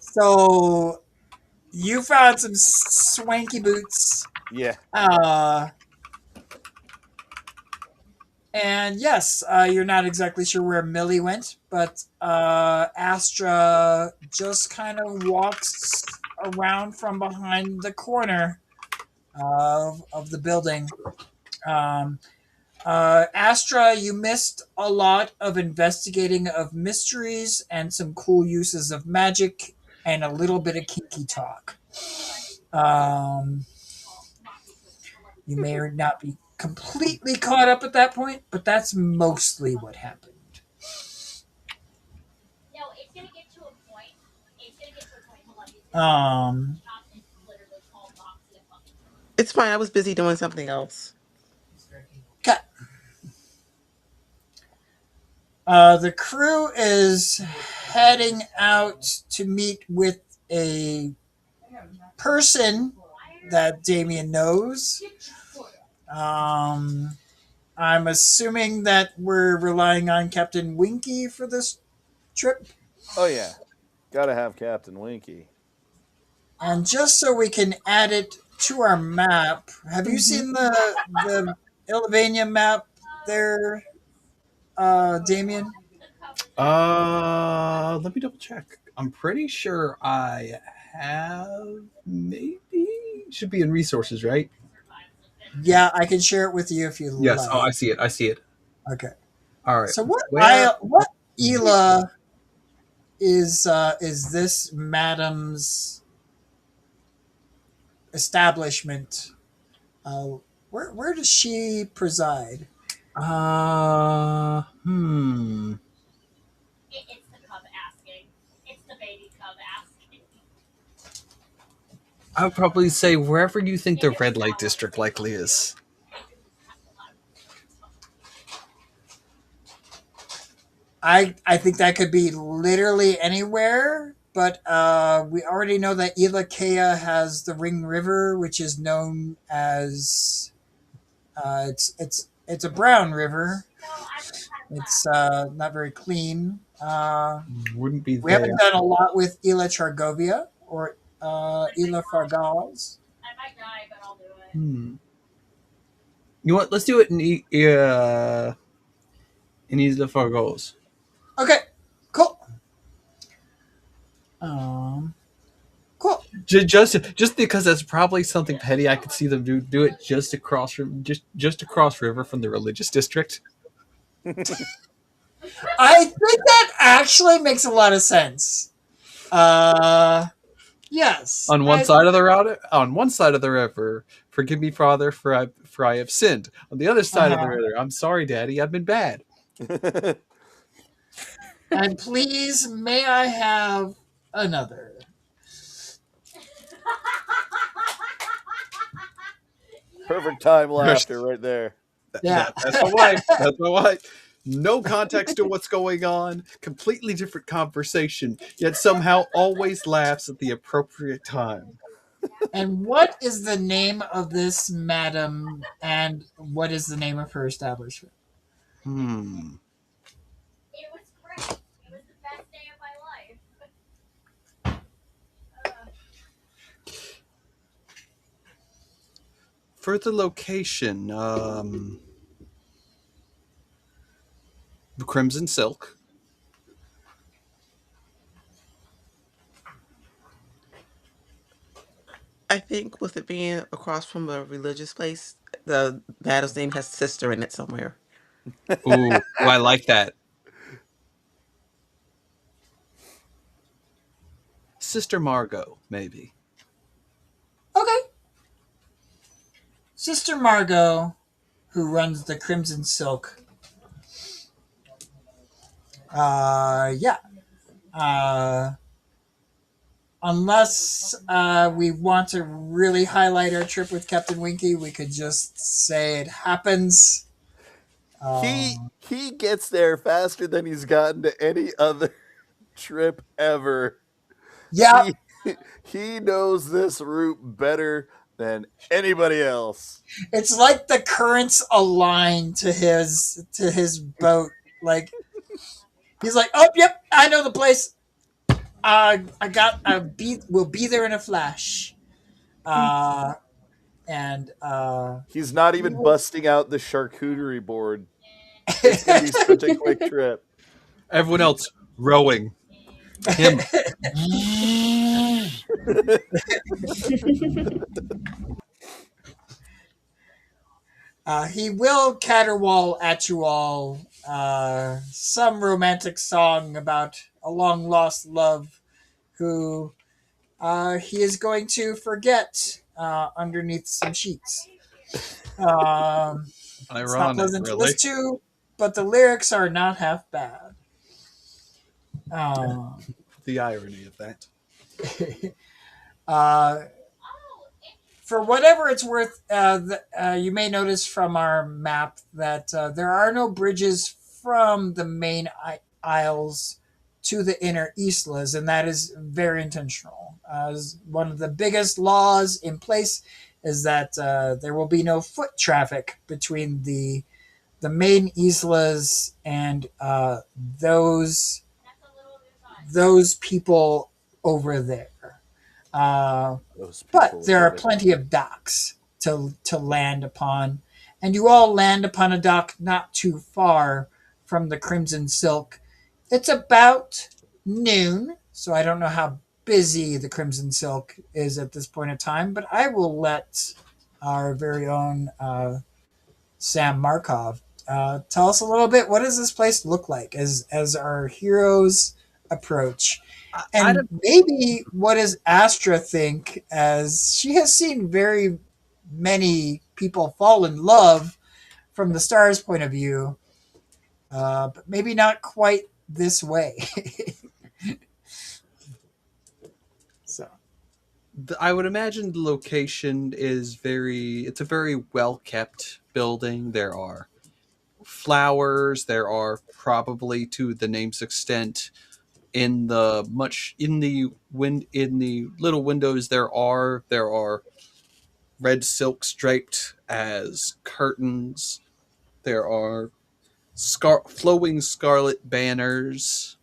So you found some swanky boots. Yeah. Uh, and yes, you're not exactly sure where Millie went, but Astra just kind of walks around from behind the corner of the building. Um, Astra, you missed a lot of investigating of mysteries and some cool uses of magic and a little bit of kinky talk. Um, you may or not be completely caught up at that point, but that's mostly what happened. Um, It's fine. I was busy doing something else. okay. The crew is heading out to meet with a person that Damien knows. Um, I'm assuming that we're relying on Captain Winky for this trip. Oh yeah. Gotta have Captain Winky. And just so we can add it to our map, have you Mhm. seen the Illavania map there, Damien? Let me double check. I'm pretty sure I have. Maybe should be in resources, right? Yeah, I can share it with you if you Yes. Oh, I like. see it. I see it. Okay. All right. So Where? what Ela is this madam's establishment? Uh, where does she preside? Hmm. I would probably say wherever you think the red light district likely is. I think that could be literally anywhere, but we already know that Ilakea has the Ring River, which is known as it's a brown river. It's not very clean. Wouldn't be We there. haven't done a lot with Ila Chargovia or Ila Fargals. Hmm. You know what? Let's do it in Isla Fargos. Okay, cool. Um, cool. Just because that's probably something petty, I could see them do it just across from just across river from the religious district. I think that actually makes a lot of sense. Yes. On one side of the route, on one side of the river, forgive me, Father, for I have sinned. On the other side of the Uh-huh. river, I'm sorry, Daddy, I've been bad. And please, may I have another? Perfect time laughter right there. Yeah. That's my wife. That's my wife. No context to what's going on. Completely different conversation. Yet somehow always laughs at the appropriate time. And what is the name of this madam, and what is the name of her establishment? Hmm. For the location, Crimson Silk. I think with it being across from a religious place, the battle's name has sister in it somewhere. Ooh, I like that. Sister Margot, maybe. Okay. Sister Margot, who runs the Crimson Silk. Yeah. Uh, unless we want to really highlight our trip with Captain Winky, we could just say it happens. He gets there faster than he's gotten to any other trip ever. Yeah. He he knows this route better than anybody else. It's like the currents align to his boat. Like he's like, oh, yep, I know the place. I got. We'll be there in a flash. Uh, and He's not he even will- busting out the charcuterie board. It's going to be such a quick trip. Everyone else rowing. Him. he will caterwaul at you all some romantic song about a long lost love who he is going to forget underneath some sheets. It's not Ironic, pleasant to really. listen to, but the lyrics are not half bad. Uh, The irony of that. uh, for whatever it's worth, you may notice from our map that there are no bridges from the main isles to the inner islas, and that is very intentional. As one of the biggest laws in place is that there will be no foot traffic between the main islas and those people over there. Uh, Those but people there are over there. plenty of docks to land upon, and you all land upon a dock not too far from the Crimson Silk. It's about noon, so I don't know how busy the Crimson Silk is at this point in time, but I will let our very own Sam Markov tell us a little bit. What does this place look like as our heroes approach? I And don't, maybe what does Astra think, as she has seen very many people fall in love from the star's point of view, but maybe not quite this way. So, I would imagine the location is it's a very well kept building. There are flowers. There are probably, to the name's extent, in the little windows there are red silk striped as curtains. There are flowing scarlet banners.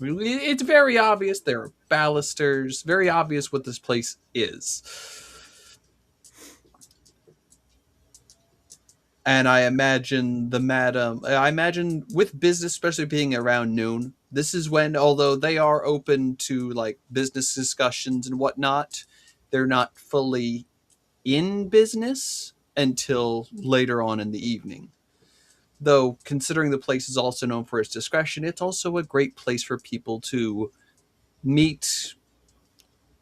I mean, it's very obvious there are balusters. Very obvious what this place is. And I imagine with business, especially being around noon, this is when, although they are open to like business discussions and whatnot, they're not fully in business until later on in the evening. Though, considering the place is also known for its discretion, it's also a great place for people to meet,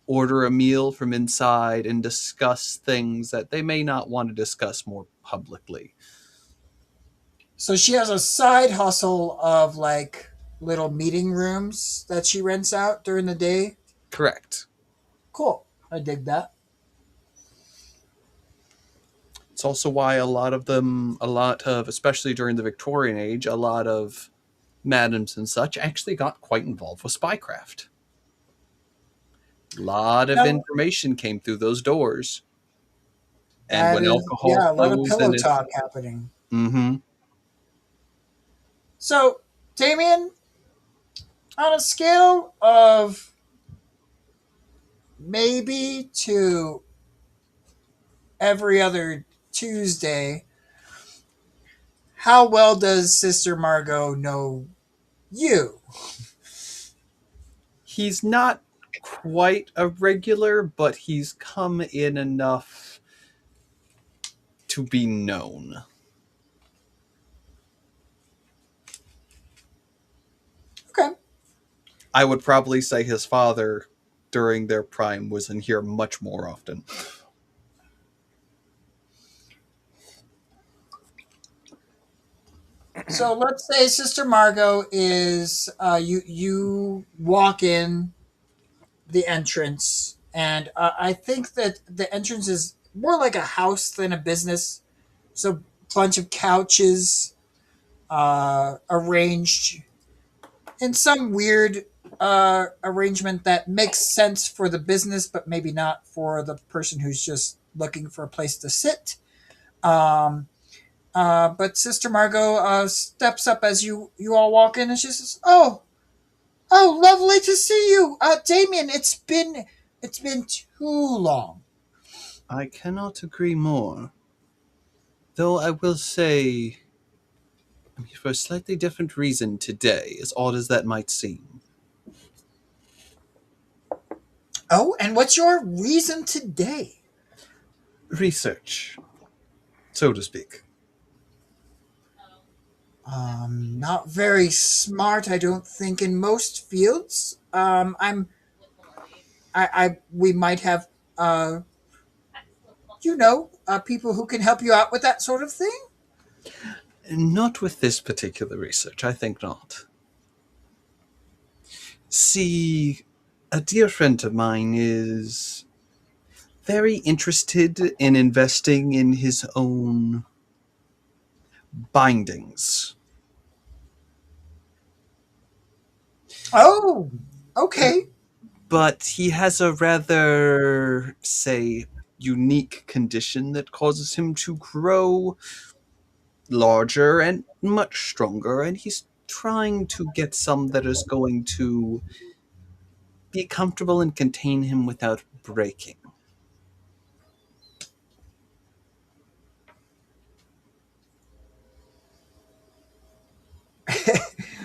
order a meal from inside, and discuss things that they may not want to discuss more publicly. so she has a side hustle of like little meeting rooms that she rents out during the day. Correct. Cool. I dig that. It's also why especially during the Victorian age, a lot of madams and such actually got quite involved with spycraft. A lot of No, information came through those doors. And that when is, alcohol yeah, a lot of flows pillow and it's talk happening. mm-hmm. So, Damien, on a scale of maybe to every other Tuesday, how well does Sister Margot know you? He's not quite a regular, but he's come in enough to be known. Okay. I would probably say his father during their prime was in here much more often. So let's say Sister Margot is you walk in the entrance, and I think that the entrance is more like a house than a business. So bunch of couches arranged in some weird arrangement that makes sense for the business, but maybe not for the person who's just looking for a place to sit. Um, but Sister Margot steps up as you all walk in, and she says, oh, lovely to see you, Damien. It's been too long." I cannot agree more. Though I will say, I'm here for a slightly different reason today, as odd as that might seem. Oh, and what's your reason today? Research, so to speak. Not very smart, I don't think, in most fields. We might have, people who can help you out with that sort of thing. Not with this particular research, I think not. See, a dear friend of mine is very interested in investing in his own bindings. Oh, okay. But he has a rather, say, unique condition that causes him to grow larger and much stronger, and he's trying to get some that is going to be comfortable and contain him without breaking.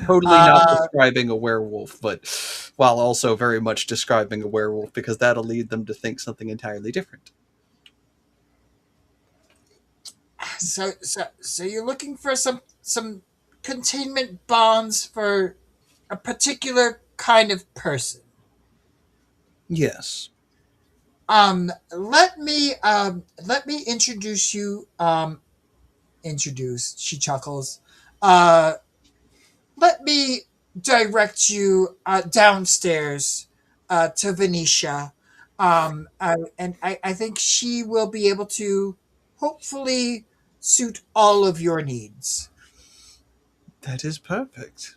Totally not Uh, describing a werewolf, but while also very much describing a werewolf, because that'll lead them to think something entirely different. so you're looking for some containment bonds for a particular kind of person. Yes, Let me introduce you. Introduce. She chuckles. Uh, Let me direct you downstairs to Venetia. And I think she will be able to hopefully suit all of your needs. that is perfect.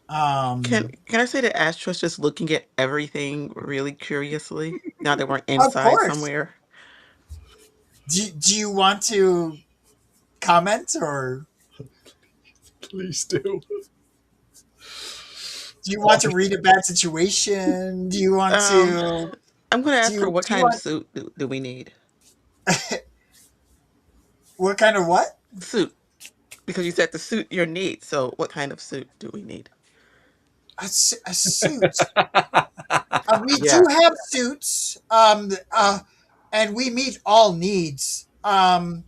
Can Um, can I say that Astra's just looking at everything really curiously now that we're of inside course. somewhere? Do you want to comment, or Please do. do you want to read a bad situation? Do you want Um, to I'm gonna do ask her you what do you kind of want suit do we need? what kind of what? Suit, because you said to suit your needs. So what kind of suit do we need? A suit. We do Yeah, have suits, and we meet all needs. Uh,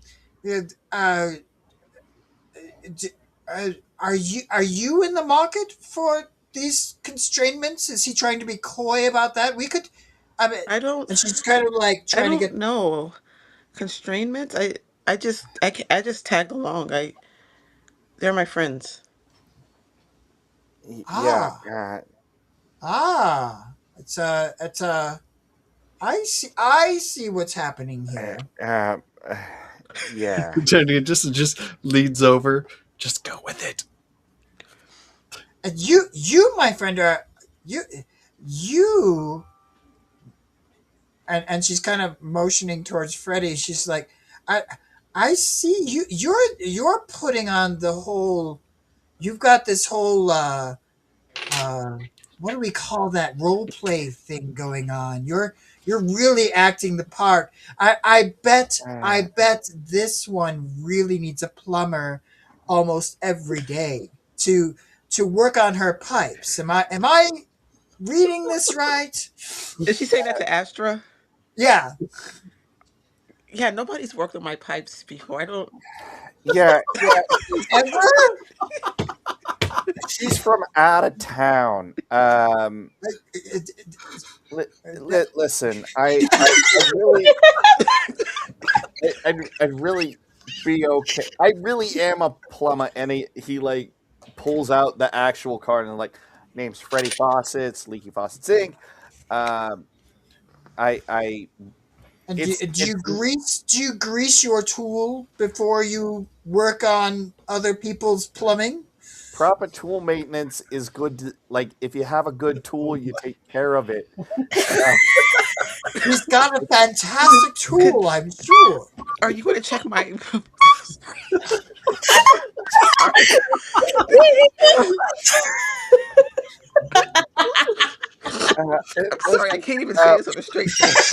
d- uh, are you in the market for these constraints? Is he trying to be coy about that? We could, I mean, I don't, and she's kind of like I trying to don't get. know constraints. I just tagged along. They're my friends. yeah. Ah, it's a. I see what's happening Uh, here. uh, uh, yeah. Jenny just leads over. Just go with it. And you, my friend, are you, you, and she's kind of motioning towards Freddie. She's like, I, I see you. You're putting on the whole. You've got this whole uh, what do we call that role play thing going on? You're really acting the part. I bet this one really needs a plumber almost every day to work on her pipes. Am I reading this right? Did she say that to Astra? Yeah. Yeah, nobody's worked on my pipes before. I don't. Yeah, yeah. Ever? She's from out of town. It- Listen, I really, I'd really be okay. I really am a plumber, and he like pulls out the actual card and like name's Freddie Faucets, Leaky Faucets Inc. Um, I And do, it's do it's you grease your tool before you work on other people's plumbing? proper tool maintenance is good. Like if you have a good tool, you take care of it. He's got a fantastic Could tool, I'm sure. are you going to check my? Sorry. I'm sorry. I Listen, can't even say this with a straight face.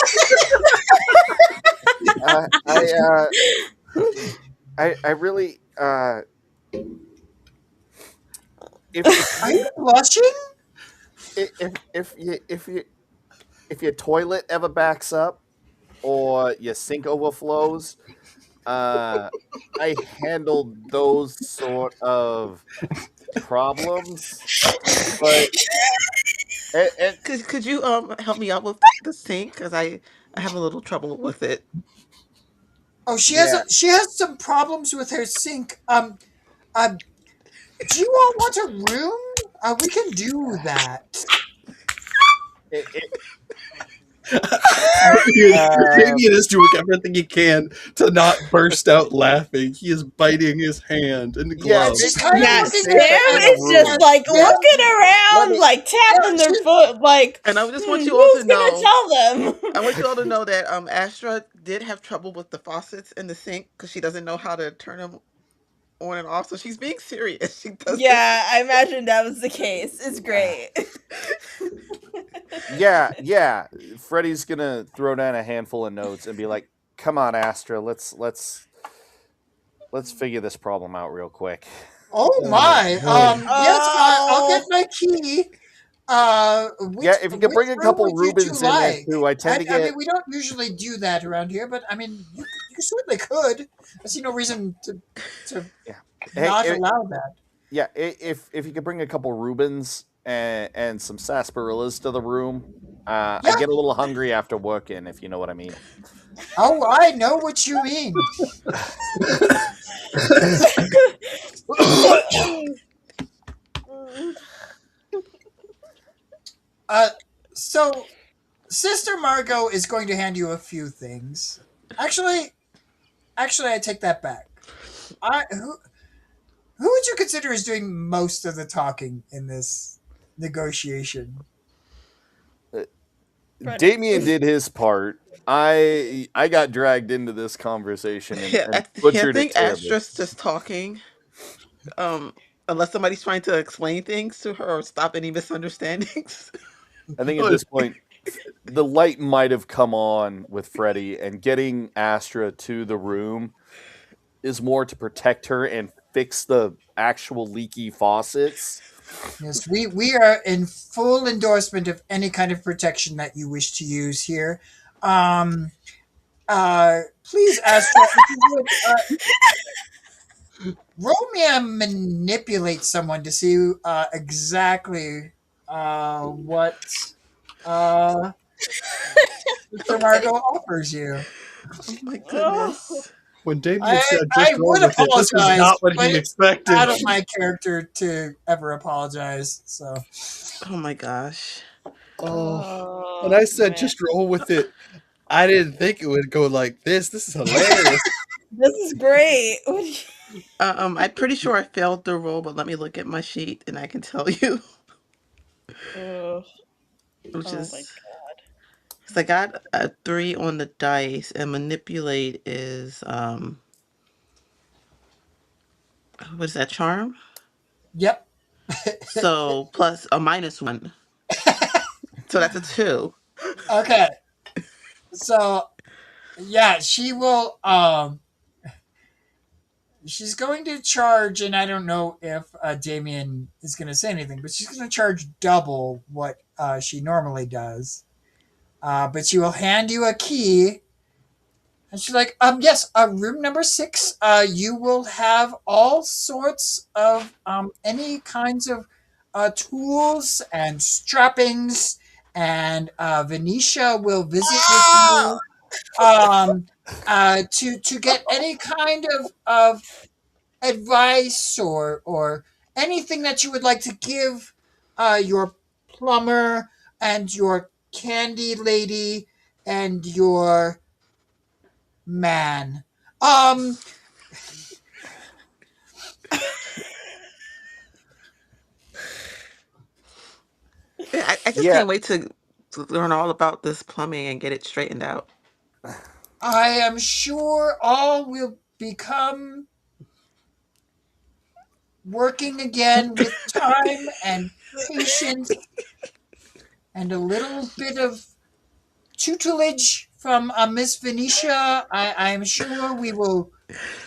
uh, I, uh, I really, Are you blushing? if your toilet ever backs up or your sink overflows, uh, I handled those sort of problems, but and Could you help me out with the sink because I have a little trouble with it. Oh, yeah, she has some problems with her sink. Uh, do you all want a room? We can do that. it, uh, Damien is doing everything he can to not burst out laughing. He is biting his hand in the yeah, glove. She's maybe kind we of Yeah, should looking save that Sam for at the is just room. like yeah, looking Let around, me. like yeah. tapping their foot, like, And I just want you all to who's gonna know. tell them? I want you all to know that Astra did have trouble with the faucets in the sink because she doesn't know how to turn them on and off. So she's being serious. She doesn't. Yeah, I imagine that was the case. It's Uh, great. yeah. Freddie's gonna throw down a handful of notes and be like, "Come on, Astra, let's figure this problem out real quick." Oh Oh my. boy. Yes, I'll Oh, get my key. Yeah, if you could Which bring a room couple would you two Rubens in there like? too, I tend to I mean, get. we don't usually do that around here, but I mean, you certainly could. I see no reason to Yeah, hey, not allow that. yeah. If you could bring a couple Rubens and some sarsaparillas to the room, I Yeah. get a little hungry after working, if you know what I mean. Oh, I know what you mean. Uh, so Sister Margot is going to hand you a few things. Actually, I take that back. I who would you consider is doing most of the talking in this negotiation? Freddie. Damien did his part. I got dragged into this conversation Yeah, and I butchered it think terribly. Astra's just talking. Um, Unless somebody's trying to explain things to her or stop any misunderstandings. I think at this point, the light might have come on with Freddy, and getting Astra to the room is more to protect her and fix the actual leaky faucets. Yes, we are in full endorsement of any kind of protection that you wish to use here. Um, Please, Astra, if you would roll me a manipulate someone to see exactly what uh, Mr. Okay. Margot offers you. Oh my Oh. goodness. When Damien I said just I roll would with it, this was apologize, not what but he it's expected. out of my character to ever apologize. So Oh my gosh. Oh, when Oh I said man, just roll with it, I didn't think it would go like this. This is hilarious. this is great. I'm pretty sure I failed the roll, but let me look at my sheet and I can tell you, Oh, which oh my is god. because I got a 3 on the dice, and manipulate is what is that, charm? yep. So plus a -1, so that's a 2. Okay. So yeah, she will. She's going to charge, and I don't know if Damien is going to say anything, but she's going to charge double what she normally does. But she will hand you a key, and she's like, yes, room number 6. You will have all sorts of any kinds of tools and strappings, and Venetia will visit with you to get any kind of advice or anything that you would like to give your plumber and your candy lady and your man. Um, I just Yeah, can't wait to learn all about this plumbing and get it straightened out. I am sure all will become working again with time and patience and a little bit of tutelage from Miss Venetia. I am sure we will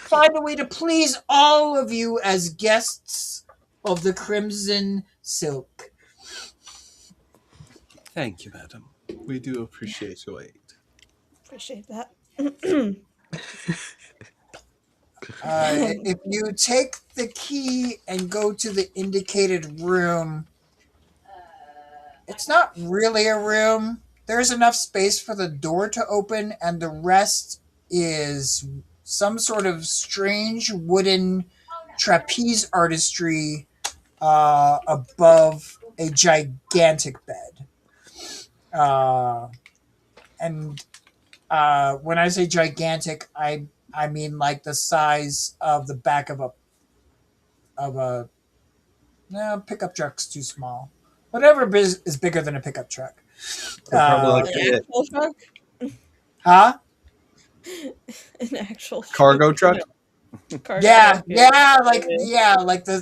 find a way to please all of you as guests of the Crimson Silk. Thank you, madam. We do appreciate your aid. Appreciate that. If you take the key and go to the indicated room, it's not really a room. There's enough space for the door to open, and the rest is some sort of strange wooden trapeze artistry above a gigantic bed. And when I say gigantic, I mean like the size of the back of a no, pickup truck's too small. Whatever is bigger than a pickup truck. So probably like An a actual truck? Huh? An actual truck? cargo truck, Cargo Yeah, truck, yeah. like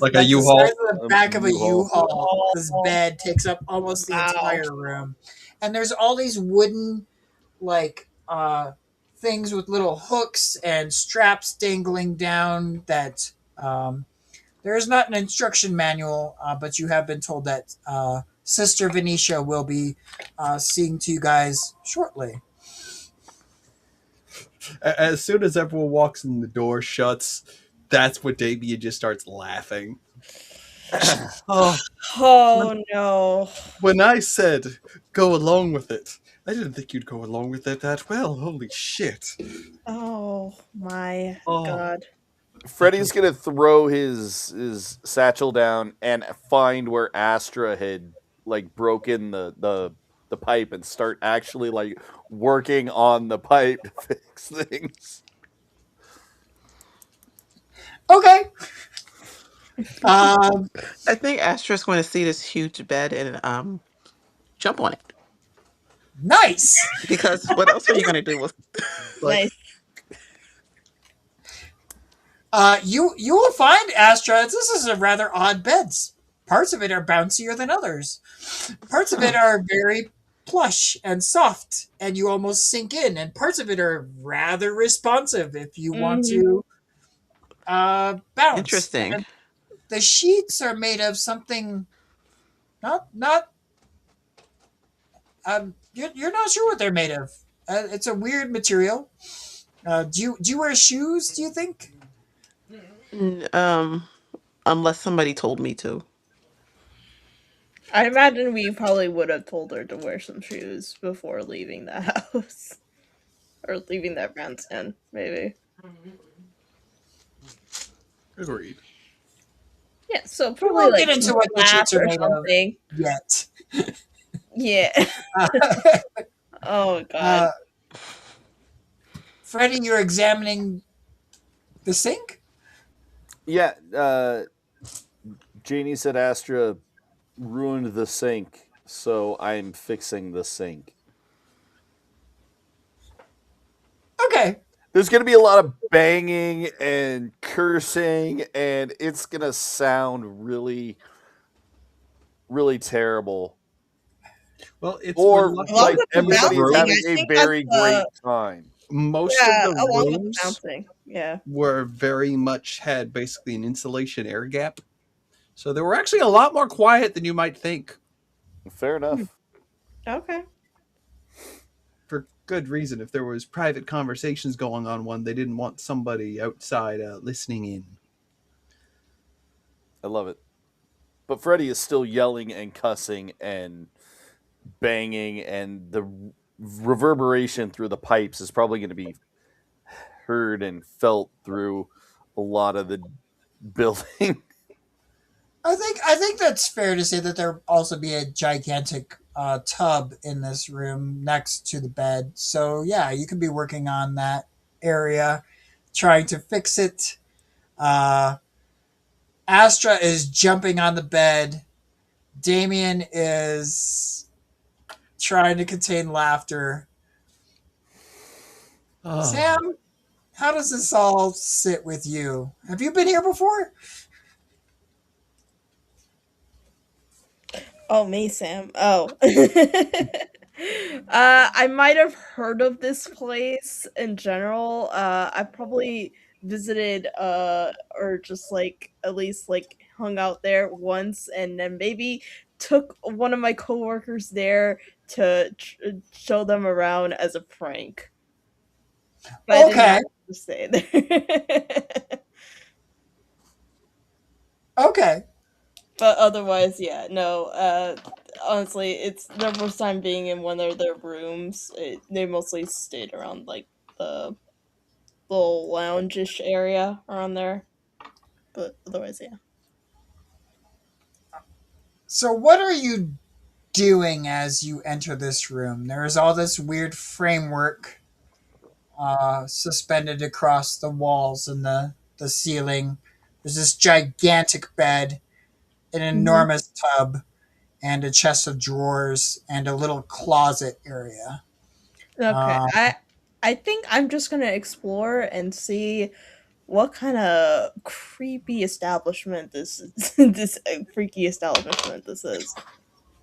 like a the U-Haul. size of the back of a U-Haul. U-Haul. This bed takes up almost the Wow. entire room, and there's all these wooden like things with little hooks and straps dangling down. That there is not an instruction manual, but you have been told that Sister Venetia will be seeing to you guys shortly. As soon as everyone walks in, the door shuts. That's what Damien just starts laughing. Oh, Oh no. when I said go along with it, I didn't think you'd go along with it that well. Holy shit. Oh my Oh, god. Freddy's gonna throw his satchel down and find where Astra had like broken the pipe and start actually like working on the pipe to fix things. Okay. Um, I think Astra's going to see this huge bed and jump on it. nice. Because what else are you going to do with? like Nice. You will find Astra. This is a rather odd bed. Parts of it are bouncier than others. Parts of it are very plush and soft, and you almost sink in. And parts of it are rather responsive if you want Mhm. to bounce. Interesting. And the sheets are made of something not. You're not sure what they're made of. It's a weird material. Do you wear shoes? Do you think? N- Um, unless somebody told me to. I imagine we probably would have told her to wear some shoes before leaving the house. Or leaving that bandstand, maybe. agreed. Yeah, so We probably won't like get into some what the flats sheets are or made of something. yet. Yeah. Uh, Oh god. uh, Freddie, you're examining the sink? Yeah, Janie said Astra ruined the sink, so I'm fixing the sink. Okay. There's gonna be a lot of banging and cursing, and it's gonna sound really, really terrible. Well, it's we're Or lucky Along like that with the these everybody's bouncing, having I rooms, a think that's very the great time. most of yeah, the along with the rooms bouncing. Yeah. were very much had basically an insulation air gap. So they were actually a lot more quiet than you might think, Fair Hmm. enough. Okay. for good reason. If there was private conversations going on one, they didn't want somebody outside listening in. I love it. But Freddy is still yelling and cussing and banging, and the reverberation through the pipes is probably going to be heard and felt through a lot of the building. I think that's fair to say that there also be a gigantic tub in this room next to the bed. So yeah, you could be working on that area, trying to fix it. Uh, Astra is jumping on the bed. Damien is trying to contain laughter. Oh, Sam, how does this all sit with you? Have you been here before? Oh, me, Sam. Oh. I might have heard of this place in general. I probably visited or just like at least like hung out there once and then maybe took one of my coworkers there to show them around as a prank. But I did Okay, not stay there. okay. But otherwise, yeah, no. Honestly, it's their first time being in one of their rooms. They mostly stayed around like the little lounge-ish area around there. But otherwise, yeah. So, what are you doing as you enter this room? There is all this weird framework suspended across the walls and the ceiling. There's this gigantic bed, an Hmm. enormous tub, and a chest of drawers, and a little closet area. Okay, Uh, I think I'm just gonna explore and see what kind of creepy establishment this is. This freaky establishment this is.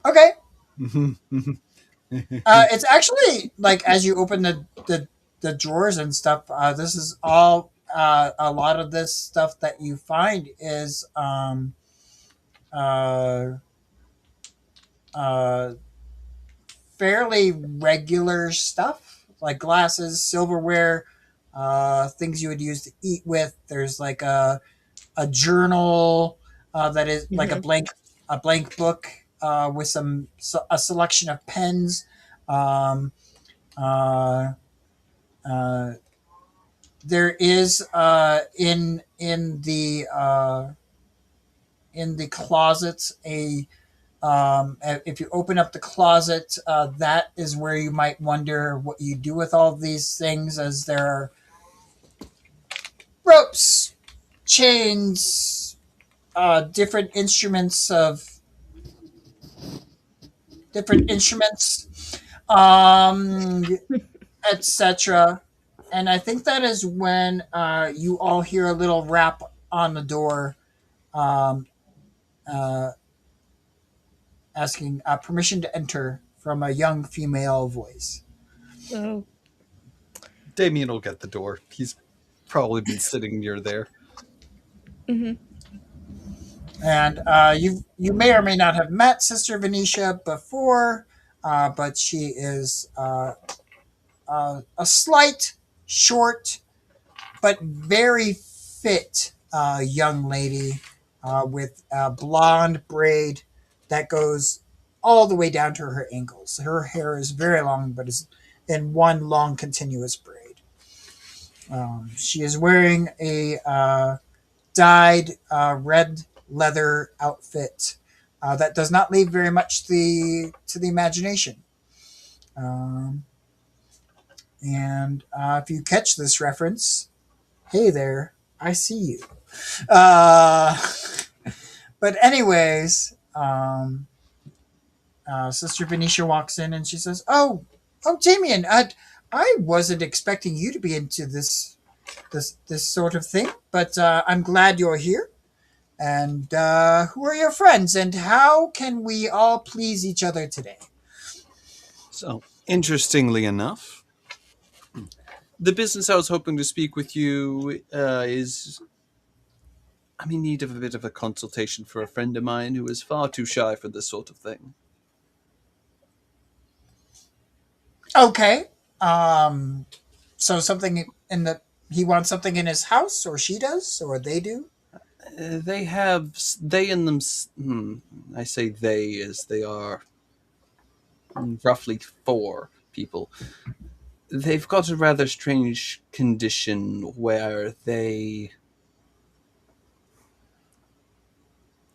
okay, mhm. it's actually like as you open the drawers and stuff. This is all. A lot of this stuff that you find is uh, uh, fairly regular stuff, like glasses, silverware, things you would use to eat with. There's like a journal that is like Hmm. a blank book with a selection of pens. Um, uh, uh, there is in the closets a if you open up the closet, that is where you might wonder what you do with all these things, as there are ropes, chains, different instruments different instruments, um, etc. And I think that is when you all hear a little rap on the door, um, uh, asking permission to enter from a young female voice. Oh. Damien will get the door. He's probably been sitting near there. Hmm. And you may or may not have met Sister Venetia before, but she is a slight, short, but very fit young lady with a blonde braid that goes all the way down to her ankles. Her hair is very long, but is in one long continuous braid. She is wearing a dyed red leather outfit that does not leave very much to the imagination. Um, and if you catch this reference, hey there, I see you. Uh, but anyways, Sister Venetia walks in and she says, oh, Damien, I wasn't expecting you to be into this sort of thing, but I'm glad you're here. And who are your friends, and how can we all please each other today? So, interestingly enough, the business I was hoping to speak with you is I'm in need of a bit of a consultation for a friend of mine who is far too shy for this sort of thing. Okay. Um, so something in the he wants something in his house, or she does, or they do. They have they and them. I say they as they are roughly four people. They've got a rather strange condition where they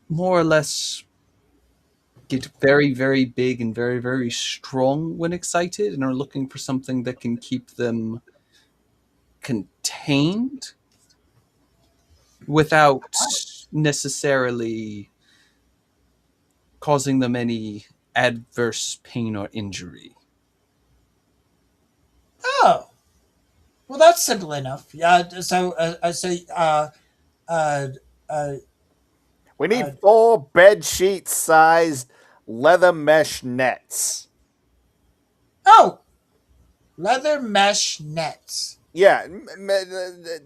more or less get very, very big and very, very strong when excited and are looking for something that can keep them contained without necessarily causing them any adverse pain or injury. Oh, well, that's simple enough. Yeah. Uh, uh, We uh, need 4 bed sheet sized leather mesh nets. oh, leather mesh nets. Yeah,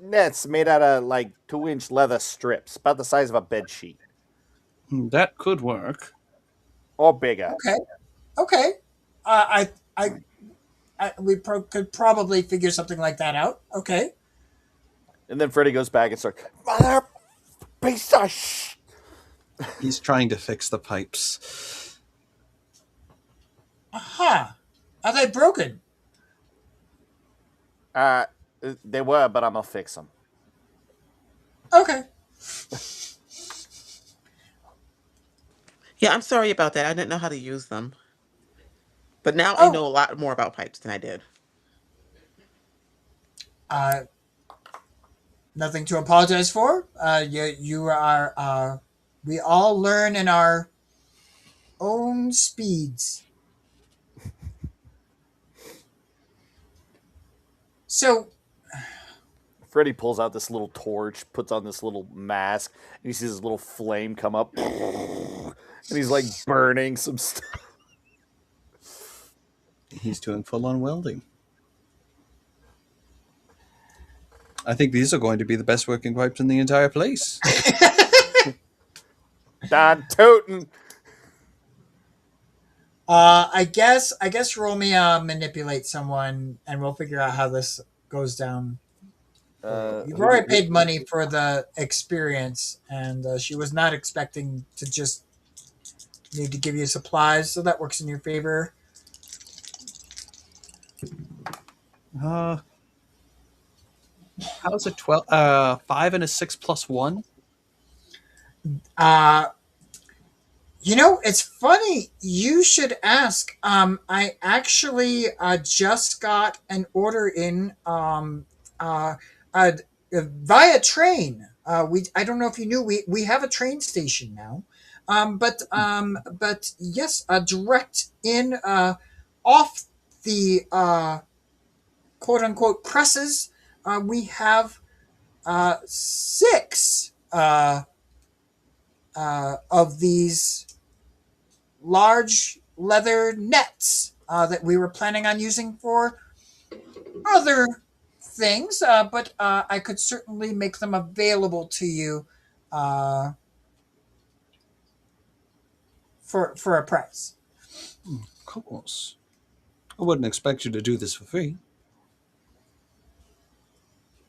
nets made out of like 2-inch leather strips, about the size of a bed sheet That could work. or bigger. Okay. Okay. I, I, could probably figure something like that out. Okay. And then Freddy goes back and starts, Mother piece of He's trying to fix the pipes. Aha. Are they broken? Uh, they were, but I'm gonna fix them. Okay. Yeah, I'm sorry about that. I didn't know how to use them. But now I Oh, know a lot more about pipes than I did. uh, nothing to apologize for. You are. We all learn in our own speeds. So, Freddy pulls out this little torch, puts on this little mask, and he sees this little flame come up, and he's like burning some stuff. He's doing full on welding. I think these are going to be the best working pipes in the entire place. Don Toten. I guess roll me manipulate someone, and we'll figure out how this goes down. You've Who do, already paid money for the experience, and she was not expecting to just need to give you supplies, so that works in your favor. Uh, how's a 12? 5 and a 6 plus 1? Uh, it's funny. You should ask. I actually just got an order in uh, uh, via train. I don't know if you knew we have a train station now. But yes, direct in off the quote unquote presses. We have six of these large leather nets that we were planning on using for other things, but I could certainly make them available to you uh, for a price. Of course. I wouldn't expect you to do this for free.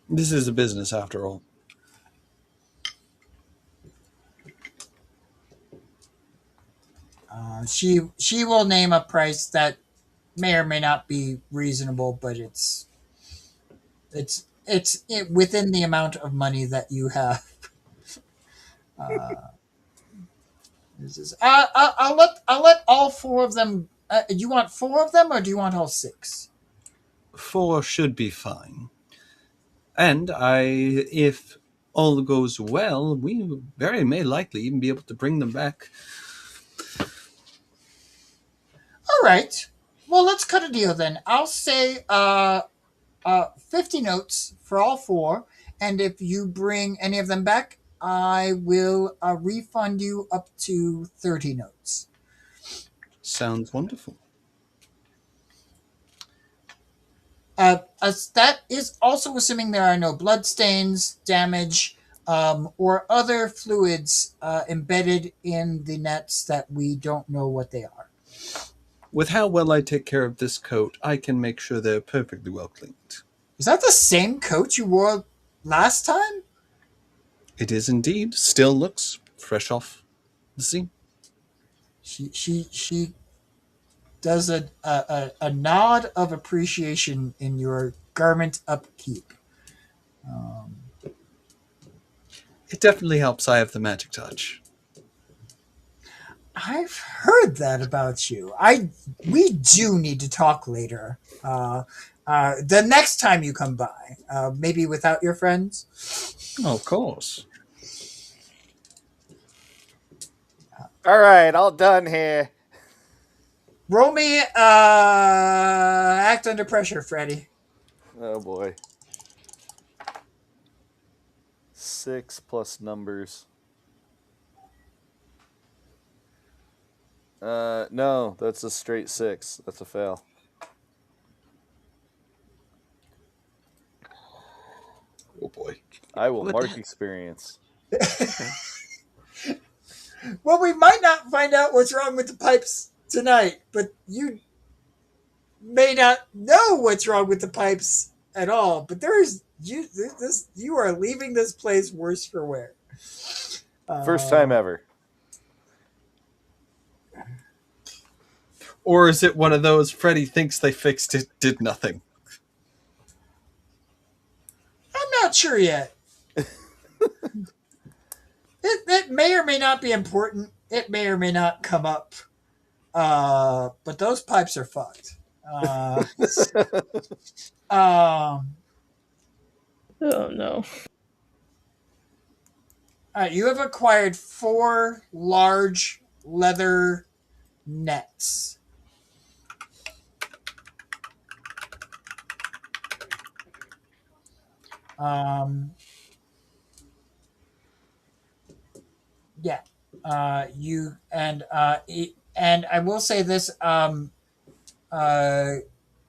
This is a business after all. She will name a price that may or may not be reasonable, but it's within the amount of money that you have. I'll let all four of them. Do you want four of them, or do you want all six? 4 should be fine. And if all goes well, we very may likely even be able to bring them back. All right. Well, let's cut a deal then. I'll say 50 notes for all four, and if you bring any of them back, I will refund you up to 30 notes. Sounds wonderful. As that is also assuming there are no blood stains, damage, or other fluids embedded in the nets that we don't know what they are. With how well I take care of this coat, I can make sure they're perfectly well cleaned. Is that the same coat you wore last time? It is indeed. Still looks fresh off the seam. She does a nod of appreciation in your garment upkeep. It definitely helps I have the magic touch. I've heard that about you. We do need to talk later. The next time you come by, maybe without your friends. Oh, of course. All right, all done here. Roll me act under pressure, Freddy. Oh boy. 6 plus numbers. No, that's a straight 6. That's a fail. Oh boy. I will What the mark heck? experience. Okay. Well, we might not find out what's wrong with the pipes tonight, but you may not know what's wrong with the pipes at all. But there's you this you are leaving this place worse for wear. First time Uh, ever. Or is it one of those Freddy thinks they fixed it, did nothing? I'm not sure yet. It may or may not be important. It may or may not come up. But those pipes are fucked. Um, Oh no. all right, you have acquired 4 large leather nets. Um, yeah. You and I will say this. Uh,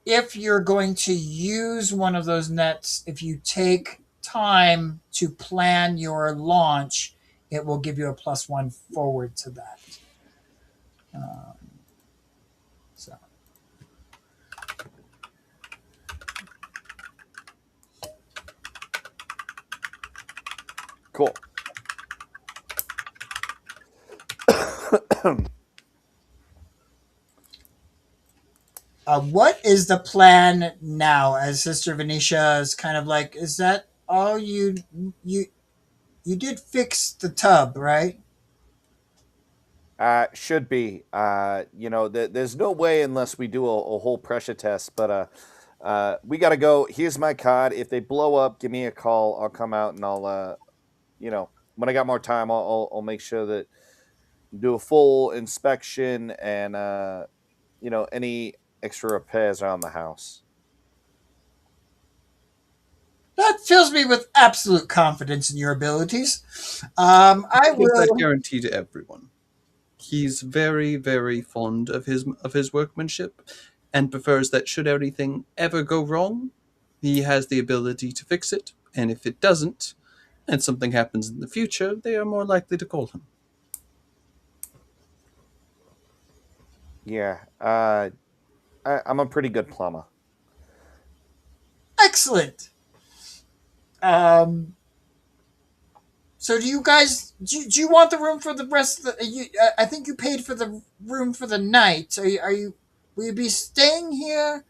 if you're going to use one of those nets, if you take time to plan your launch, it will give you a +1 forward to that. Um, so Cool. what is the plan now? As Sister Venetia is kind of like, is that all you you did fix the tub, right? Should be. There's no way unless we do a whole pressure test, but we gotta go. Here's my card. If they blow up, give me a call. I'll come out and when I got more time, I'll make sure that do a full inspection and any extra repairs around the house. That fills me with absolute confidence in your abilities. I Give that will. guarantee to everyone. He's very, very fond of his workmanship, and prefers that should anything ever go wrong, he has the ability to fix it. And if it doesn't, and something happens in the future, they are more likely to call him. Yeah. I'm a pretty good plumber. Excellent. Um, so do you guys do you want the room for the rest of the? I think you paid for the room for the night. Are you will you be staying here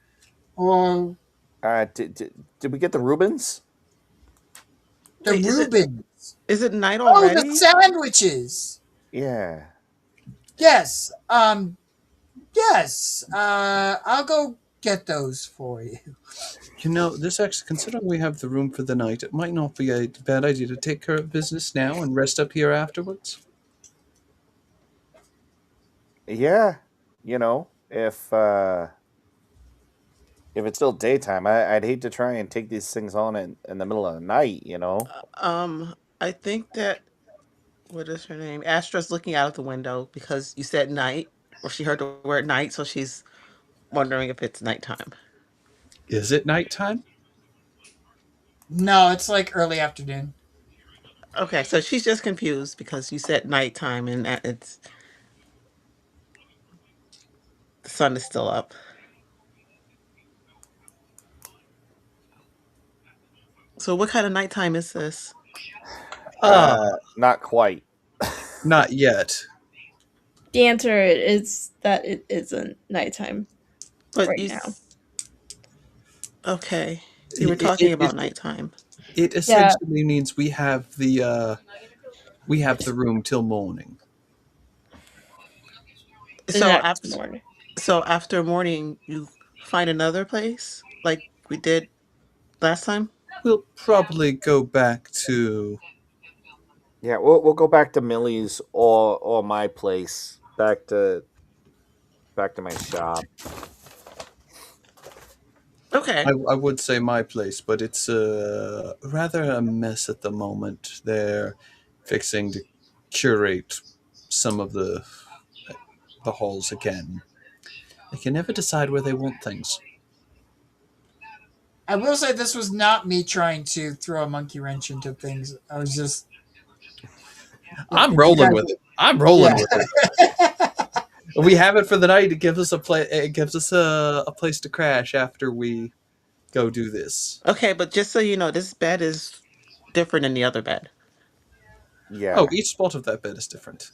or Did we get the Rubens? the Wait, Rubens? is it night Oh, the already? sandwiches. Yeah. Yes. Yes. I'll go get those for you. This actually, considering we have the room for the night, it might not be a bad idea to take care of business now and rest up here afterwards. Yeah. If it's still daytime, I'd hate to try and take these things on in the middle of the night. I think that what is her name? Astra's looking out of the window because you said night, or she heard the word night, so she's wondering if it's nighttime. Is it nighttime? No, it's like early afternoon. Okay, so she's just confused because you said nighttime and that it's the sun is still up. So what kind of nighttime is this? Not quite. Not yet. The answer is that it isn't nighttime But right now. okay, you were It, talking it, about it, nighttime. it Yeah, essentially means we have the room till morning. the So next after morning. after morning, you find another place like we did last time. We'll probably go back to. Yeah, we'll go back to Millie's or my place. Back to back to my shop. Okay. I would say my place, but it's rather a mess at the moment. They're fixing to curate some of the halls again. They can never decide where they want things. I will say this was not me trying to throw a monkey wrench into things. I was just I'm you rolling guys. with it. I'm Yeah. rolling with it. We have it for the night. It gives us a play. It gives us a place to crash after we go do this. Okay, but just so you know, this bed is different than the other bed. Oh, Yeah. each spot of that bed is different.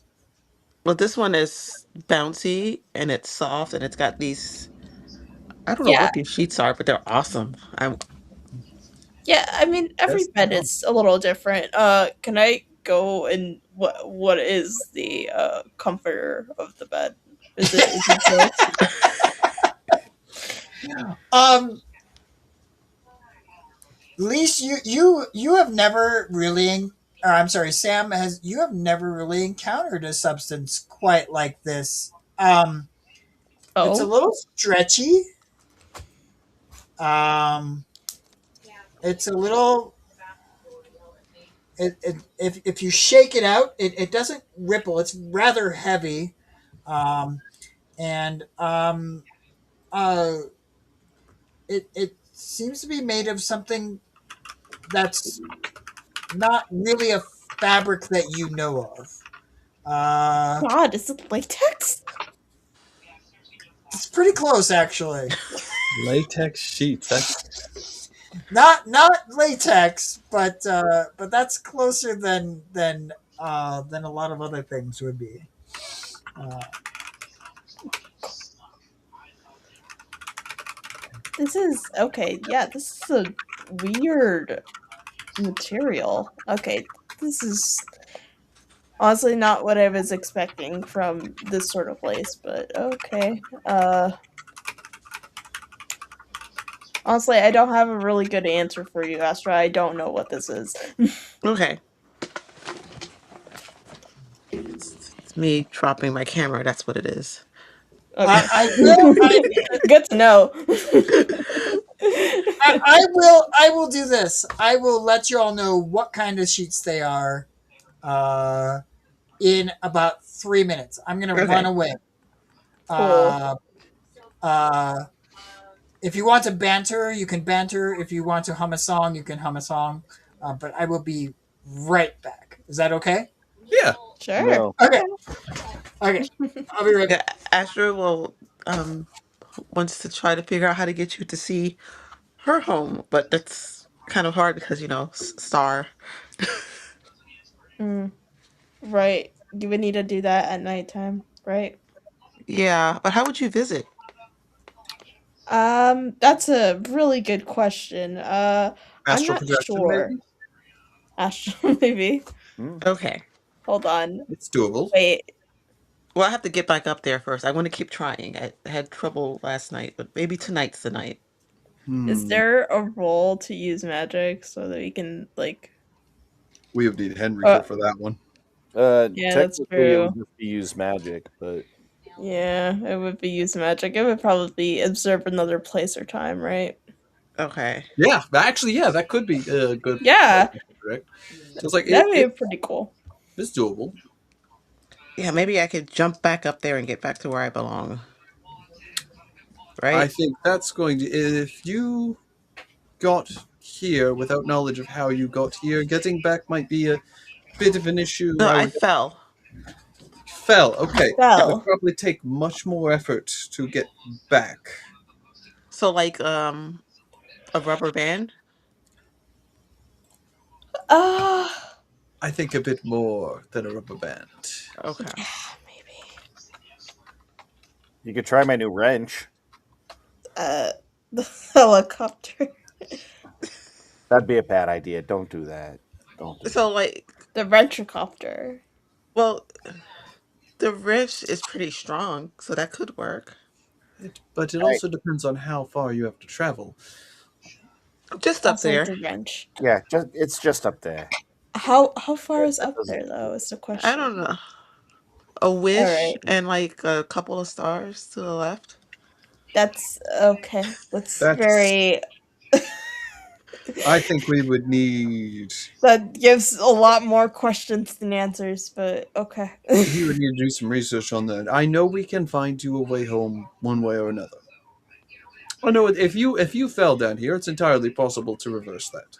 Well, this one is bouncy and it's soft and it's got these. I don't know Yeah, what these sheets are, but they're awesome. yeah. I mean, every Yes. bed is a little different. Can I go and what is the comforter of the bed? Is it this? um, Lise, you have never really, or I'm sorry, Sam has you have never really encountered a substance quite like this. It's a Oh, little stretchy. Um, it's a little. If you shake it out, it doesn't ripple. It's rather heavy, um, and uh, it seems to be made of something that's not really a fabric that you know of. Uh, God, is it latex? it's pretty close, actually. Latex sheets. That's Not latex, but that's closer than a lot of other things would be. Uh, This is okay. Yeah, this is a weird material. Okay, this is honestly not what I was expecting from this sort of place, but okay. Honestly, I don't have a really good answer for you, Astra. I don't know what this is. Okay. It's me dropping my camera. That's what it is. Okay. I will Good to know. I will do this. I will let you all know what kind of sheets they are uh, in about 3 minutes. I'm gonna run Okay. away. Cool. Uh, uh, if you want to banter, you can banter. If you want to hum a song, you can hum a song. But I will be right back. Is that okay? yeah. Sure. No. Okay. Okay. I'll be right Yeah, back. Astra will wants to try to figure out how to get you to see her home, but that's kind of hard because Star. Mm, right. You would need to do that at nighttime, right? Yeah, but how would you visit? That's a really good question. I'm Astral not projection, sure. maybe. Astral, maybe. Hmm. Okay. Hold on. It's doable. Wait. Well, I have to get back up there first. I want to keep trying. I had trouble last night, but maybe tonight's the night. Is Hmm. there a role to use magic so that we can like? We would need Henry Uh, for that one. yeah, that's Technically, it true. would just be use magic, but Yeah, it would be use magic. It would probably be observe another place or time, right? Okay. Yeah, actually, yeah, that could be a good. Yeah, Correct. So it's like that'd be pretty cool. it's doable. Yeah, maybe I could jump back up there and get back to where I belong. I Right? think that's going to if you got here without knowledge of how you got here, getting back might be a bit of an issue. No, I I would fell. fell. Okay, it would Well, probably take much more effort to get back. So like a rubber band. uh, I think a bit more than a rubber band. Okay. yeah, maybe. you could try my new wrench. Uh, the helicopter, That'd be a bad idea. Don't do that. Don't do So that. like, the ventricopter. well, the wrench is pretty strong, so that could work. But it All right. also depends on how far you have to travel. Just up Also, there. the wrench. Yeah, it's just up there. How far is That up doesn't. there though? Is the I don't question. know. A All wish right. and like a couple of stars to the left. That's okay. That's That's. very. I think we would need. That gives a lot more questions than answers, but okay. We would need to do some research on that. I know we can find you a way home one way or another. I know if you fell down here, it's entirely possible to reverse that.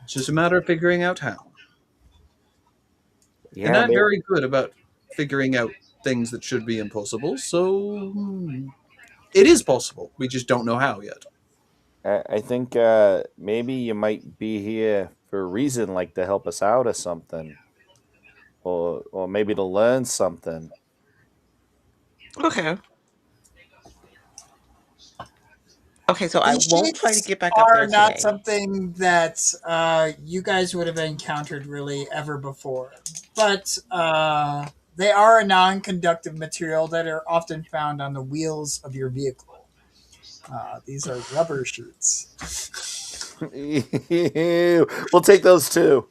It's just a matter of figuring out how. And Yeah, I'm very good about figuring out things that should be impossible, so it is possible. We just don't know how yet. I think maybe you might be here for a reason, like to help us out or something, or maybe to learn something. Okay. Okay, so I These won't try to sheets get back up are there not today. something that you guys would have encountered really ever before, but they are a non-conductive material that are often found on the wheels of your vehicle. These are rubber sheets. Ew. We'll take those too.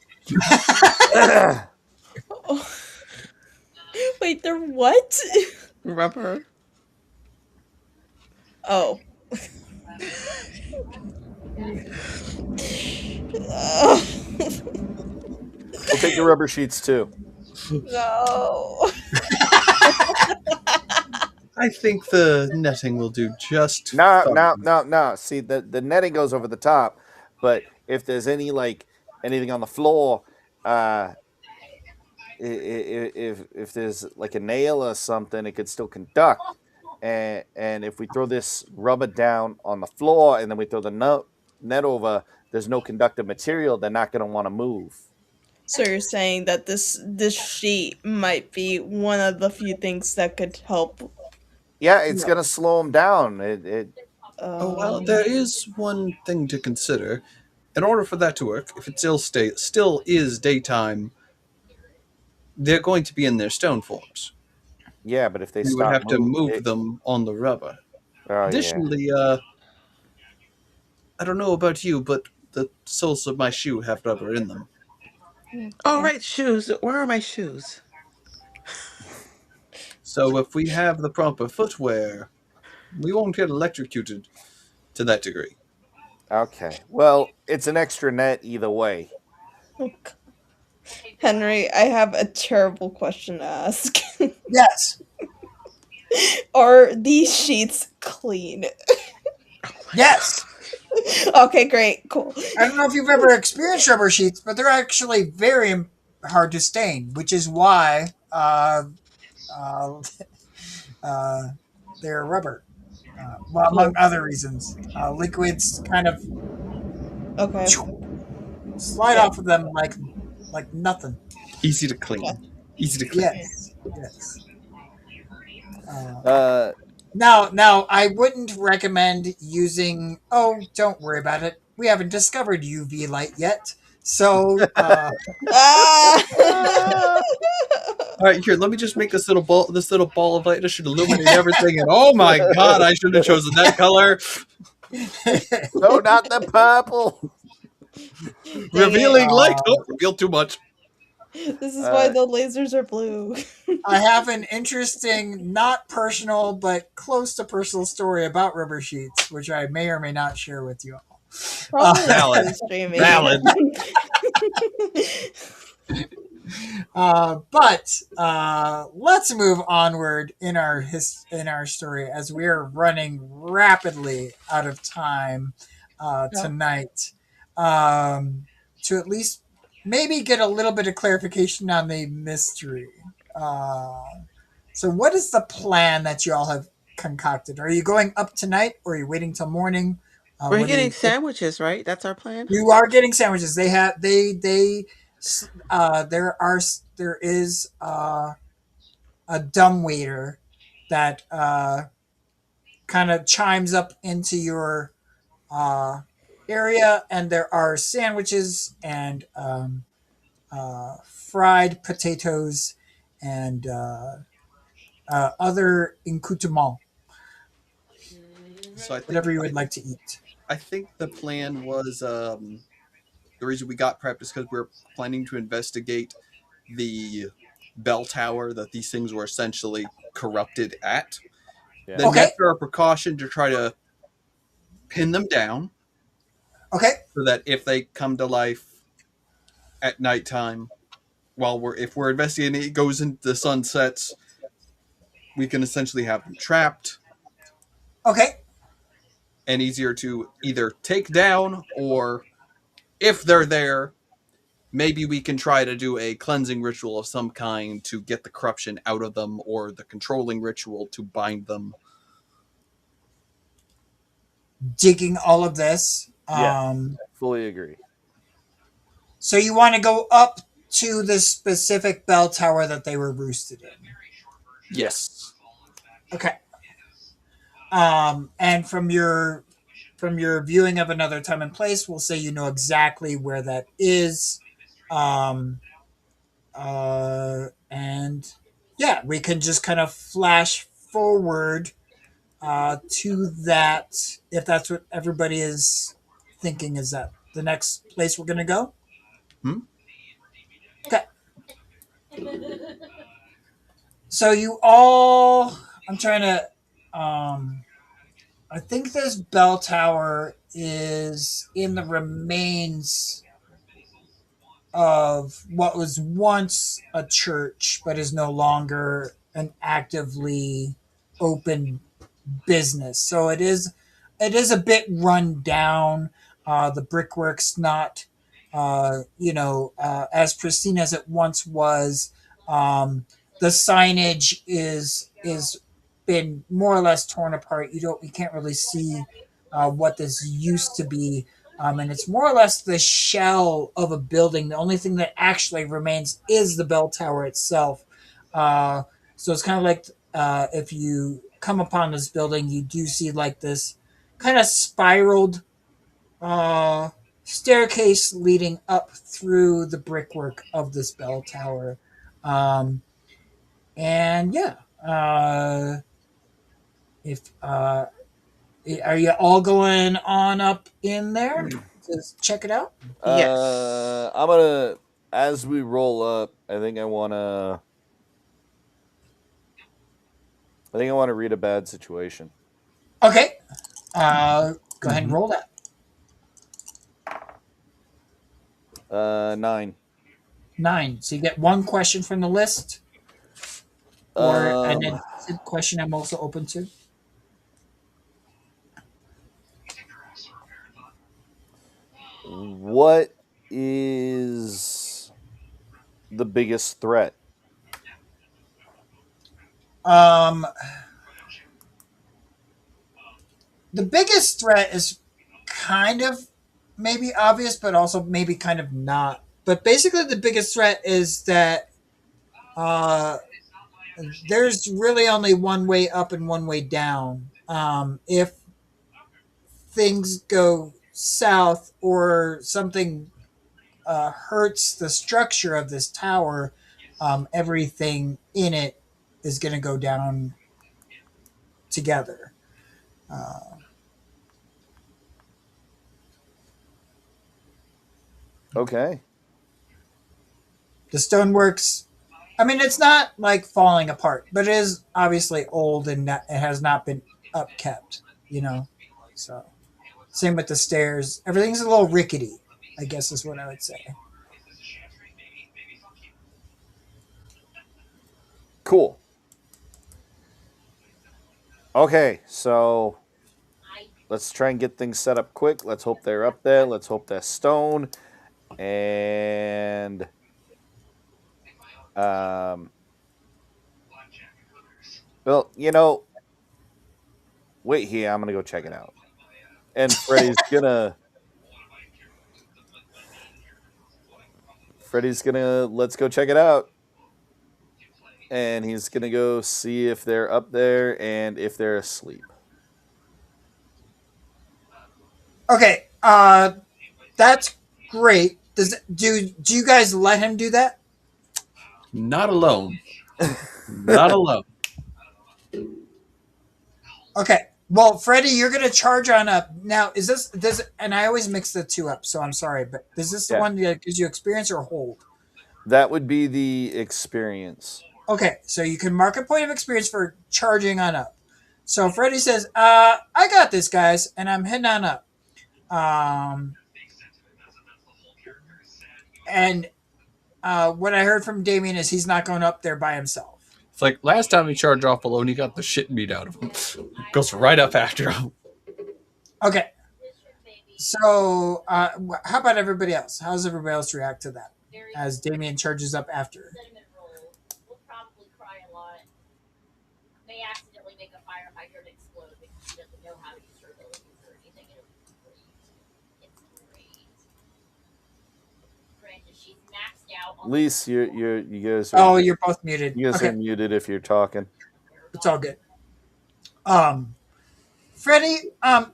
Oh, wait, they're what? Rubber. Oh. Uh, We'll take the rubber sheets too. no. I think the netting will do just No, no, fine. no, no. See, the netting goes over the top, but if there's any like anything on the floor, if there's like a nail or something, it could still conduct. And if we throw this rubber down on the floor and then we throw the net over, there's no conductive material. They're not going to want to move. So you're saying that this sheet might be one of the few things that could help. Yeah, it's No. going to slow them down. It Oh well, Um. there is one thing to consider. In order for that to work, if it still is daytime, they're going to be in their stone forms. Yeah, but if they We would stop have to move, move them on the rubber. oh yeah. Additionally, I don't know about you, but the soles of my shoe have rubber in them. All Okay. right, shoes. Where are my shoes? So if we have the proper footwear, we won't get electrocuted to that degree. Okay. Well, it's an extra net either way. Okay. Henry, I have a terrible question to ask. Yes, Are these sheets clean? Oh my yes. gosh. Okay, great, cool. I don't know if you've ever experienced rubber sheets, but they're actually very hard to stain, which is why uh, uh, they're rubber. Well, among Cool. other reasons, liquids kind of Okay. slide Yeah. off of them like nothing. Easy to Okay. clean. Easy to clean. Yes, yes. Uh, Uh, now, I wouldn't recommend using. Oh, don't worry about it. We haven't discovered UV light yet, so Ah! ah, All right, here. Let me just make this little ball. This little ball of light. It should illuminate everything. And oh my god, I should have chosen that color. no, not the purple. Dang it. Revealing light. Oh, revealed too much. This is why Uh, the lasers are blue. I have an interesting, not personal, but close to personal story about rubber sheets, which I may or may not share with you all. Probably Valid. after streaming. Valid. But let's move onward in our story as we are running rapidly out of time Yeah. tonight. To at least maybe get a little bit of clarification on the mystery. Uh, so, what is the plan that you all have concocted? Are you going up tonight, or are you waiting till morning? We're What are getting you? sandwiches, right? That's our plan. You are getting sandwiches. They have there is a dumb waiter that kind of chimes up into your uh, area, and there are sandwiches and fried potatoes and other accoutrements, So I think whatever you I would like think to eat. I think the plan was the reason we got prepped is because we are planning to investigate the bell tower that these things were essentially corrupted at, Yeah. then Okay. necessary precaution to try to pin them down Okay. so that if they come to life at nighttime, while if we're investigating, it goes into the sun sets, we can essentially have them trapped Okay. and easier to either take down, or if they're there, maybe we can try to do a cleansing ritual of some kind to get the corruption out of them, or the controlling ritual to bind them. Digging all of this. Yeah. Fully agree. So you want to go up to the specific bell tower that they were roosted in. Yes. Okay. And from your viewing of Another Time and Place, we'll say you know exactly where that is. Um, and yeah, we can just kind of flash forward to that if that's what everybody is thinking. Is that the next place we're going to go? Hmm? Okay. So you all, I'm trying to, I think this bell tower is in the remains of what was once a church, but is no longer an actively open business. So it is a bit run down. The brickwork's not as pristine as it once was. The signage is been more or less torn apart. You can't really see what this used to be. And it's more or less the shell of a building. The only thing that actually remains is the bell tower itself. So it's kind of like if you come upon this building, you do see like this kind of spiraled uh, staircase leading up through the brickwork of this bell tower. Um, and yeah, if are you all going on up in there? Just check it out. Yes. I'm gonna as we roll up. I think I want to read a bad situation. Okay. Go ahead and Mm-hmm. roll that. 9. 9. So you get one question from the list, or an Um, adjacent question I'm also open to. what is the biggest threat? Um, the biggest threat is kind of maybe obvious, but also maybe kind of not. But basically, the biggest threat is that uh, there's really only one way up and one way down. If things go south or something hurts the structure of this tower, everything in it is going to go down together. Uh, Okay. the stoneworks, I mean, it's not like falling apart, but it is obviously old and it has not been upkept, you know? So, same with the stairs. Everything's a little rickety, I guess is what I would say. Cool. Okay, so let's try and get things set up quick. Let's hope they're up there. Let's hope they're stone. And um well, wait here, I'm gonna go check it out. And Freddy's gonna let's go check it out. And he's gonna go see if they're up there and if they're asleep. Okay, that's great. Do you guys let him do that? Not alone. Not alone. Okay. Well, Freddie, you're gonna charge on up. Now, is this? And I always mix the two up, so I'm sorry, but is this the Yeah. one that gives you experience or hold? That would be the experience. Okay, so you can mark a point of experience for charging on up. So Freddy says, I got this, guys, and I'm heading on up. Um, and what I heard from Damien is he's not going up there by himself. It's like last time he charged off alone, he got the shit beat out of him. Goes right up after him. Okay, so how about everybody else? How does everybody else react to that as Damien charges up after? Lise, you guys are Oh, you're both muted. you guys are Okay, muted if you're talking. it's all good. Um, Freddie, I,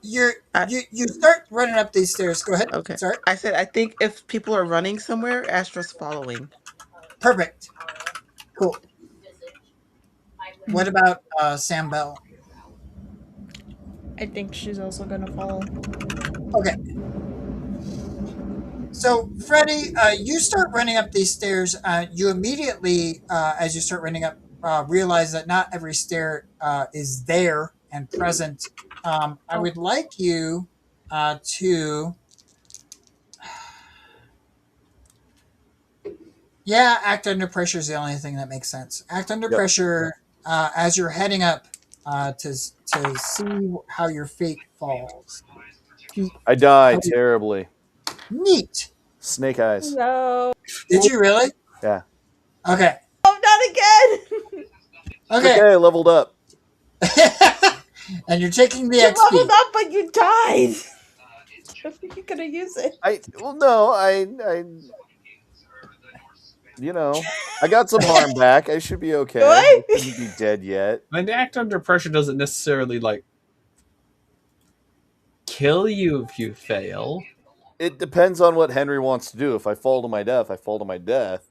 you start running up these stairs. Go ahead. okay. Sorry. I said I think if people are running somewhere, Astra's following. Perfect. Cool. What Mhm. about Sam Bell? I think she's also gonna follow. Okay. So, Freddie, you start running up these stairs. You immediately, as you start running up, realize that not every stair is there and present. I Oh, would like you to, yeah, act under pressure is the only thing that makes sense. Act under Yep. pressure as you're heading up to see how your fate falls. I die terribly. Neat. Snake eyes. no. Did you really? Yeah. Okay. Oh, not again! It's Okay. okay, I leveled up. And you're taking the You leveled XP. up, but you died! You're gonna use it. I got some harm back. I should be okay. I What? shouldn't be dead yet. An act under pressure doesn't necessarily like kill you if you fail. It depends on what Henry wants to do. If I fall to my death, I fall to my death.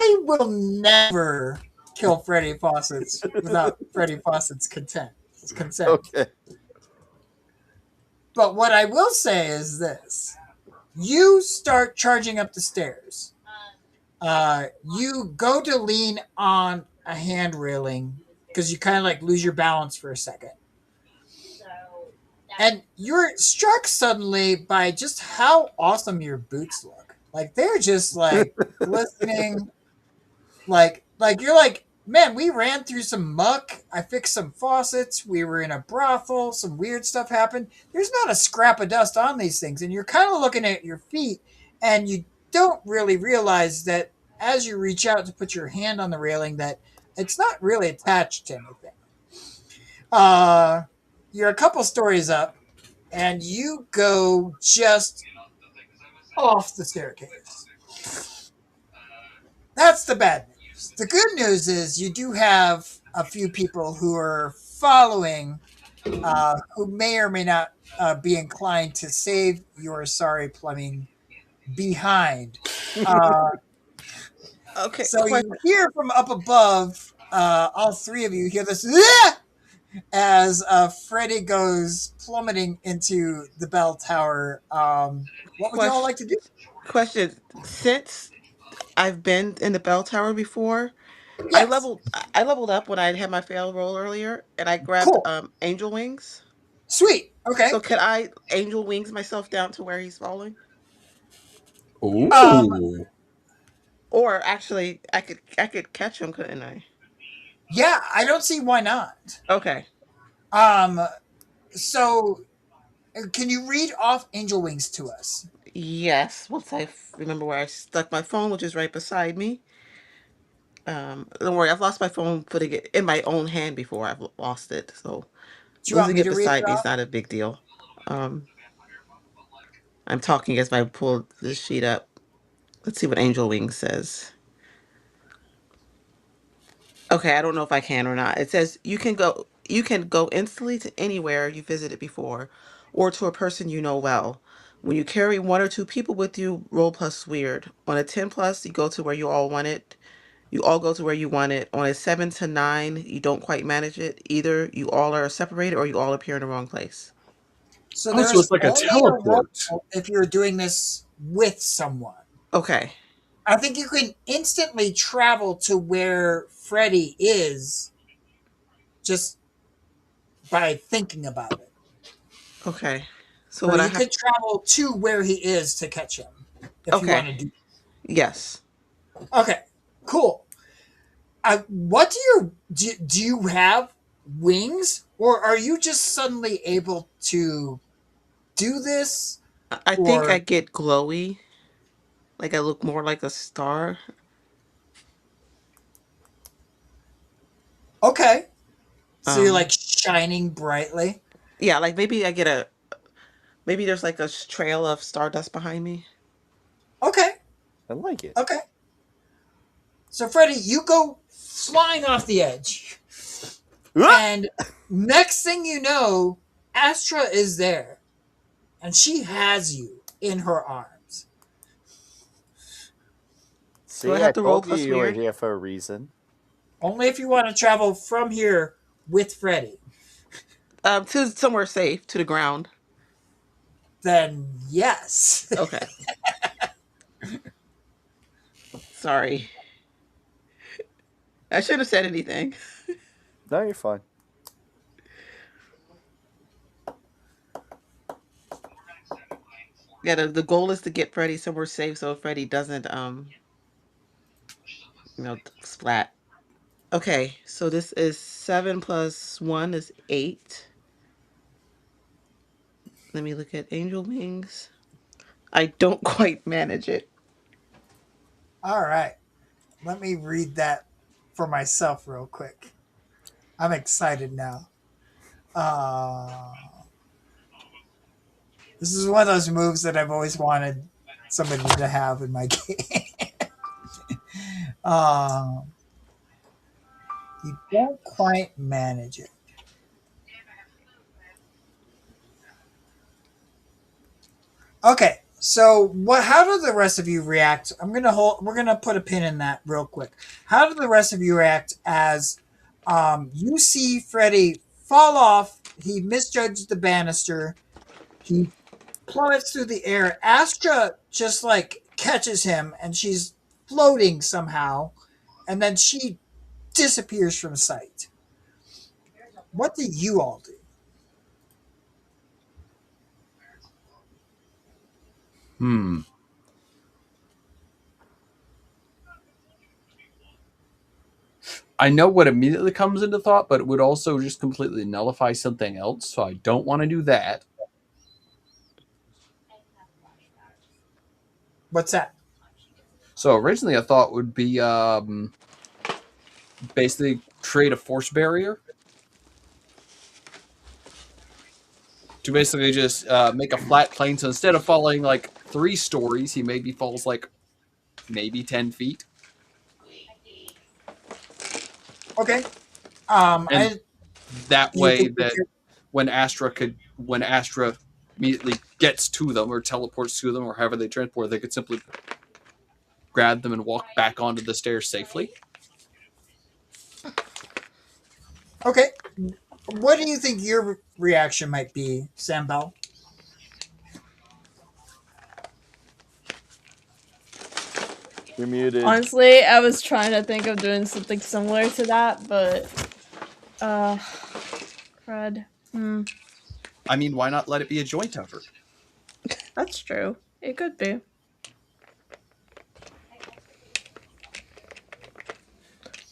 I will never kill Freddy Fawcett's without Freddy Fawcett's consent. Okay. But what I will say is this: you start charging up the stairs. You go to lean on a hand railing because you kind of like lose your balance for a second. And you're struck suddenly by just how awesome your boots look. Like they're just like glistening. Like you're like, man, we ran through some muck. I fixed some faucets. We were in a brothel. Some weird stuff happened. There's not a scrap of dust on these things, and you're kind of looking at your feet, and you don't really realize that as you reach out to put your hand on the railing, that it's not really attached to anything. Uh, you're a couple stories up, and you go just off the staircase. That's the bad news. The good news is you do have a few people who are following, who may or may not be inclined to save your sorry plumbing behind. Uh, Okay, so you hear from up above, all three of you hear this "Ah!" as Freddy goes plummeting into the bell tower. What would you all question. like to do? Question. Since I've been in the bell tower before, Yes. I leveled up when I had my fail roll earlier, and I grabbed Cool. angel wings. Sweet. Okay. So could I angel wings myself down to where he's falling? Um, Ooh. Or actually, I could catch him, couldn't I? yeah, I don't see why not. Okay. Um, so can you read off Angel Wings to us? Yes. Once remember where I stuck my phone, which is right beside me. Don't worry, I've lost my phone putting it in my own hand before. I've lost it, so Do you want losing me it to read beside it me is off? not a big deal. Um, I'm talking as I pull this sheet up. Let's see what Angel Wings says. Okay, I don't know if I can or not. It says you can go instantly to anywhere you visited before or to a person you know well. When you carry one or two people with you, roll plus weird. On a 10 plus, you go to where you all want it. You all go to where you want it. On a 7 to 9, you don't quite manage it. Either you all are separated or you all appear in the wrong place. So Oh, so there's it's like a only a roll teleport. if you're doing this with someone. Okay. I think you can instantly travel to where Freddy is just by thinking about it. Okay. So So what I you have? could travel to where he is to catch him if you want Okay. to do. Yes. Okay, cool. What do you have wings, or are you just suddenly able to do this? I think I Or get glowy. Like I look more like a star. okay, so you're like Um. shining brightly. Yeah. Like maybe I get a. Maybe there's like a trail of stardust behind me. Okay, I like it. okay. So Freddy, you go flying off the edge, Ah! and next thing you know, Astra is there, and she has you in her arms. Do I See, I have to roll told you plus you were weird? here for a reason. Only if you want to travel from here with Freddy. To somewhere safe, to the ground. Then yes. Okay. Sorry. I should have said anything. No, you're fine. Yeah, the goal is to get Freddy somewhere safe so Freddy doesn't splat. Okay, so this is 7 plus 1 is 8. Let me look at angel wings. I don't quite manage it. All right. Let me read that for myself real quick. I'm excited now. Uh, this is one of those moves that I've always wanted somebody to have in my game. um, you don't quite manage it. Okay, so what? How do the rest of you react? I'm gonna hold. We're gonna put a pin in that real quick. How do the rest of you react as you see Freddy fall off? He misjudged the banister. He plummets through the air. Astra just like catches him, and she's floating somehow, and then she disappears from sight. What do you all do? Hmm. I know what immediately comes into thought, but it would also just completely nullify something else, so I don't want to do that. What's that? So originally I thought would be basically create a force barrier to basically just make a flat plane. So instead of falling like 3 stories, he maybe falls like maybe 10 feet, Okay. and I that you way think you that could? when Astra immediately gets to them or teleports to them or however they transport, they could simply grab them and walk back onto the stairs safely. Okay. What do you think your reaction might be, Sam Bell? You're muted. Honestly, I was trying to think of doing something similar to that, but uh crud. I mean, why not let it be a joint effort? That's true. It could be.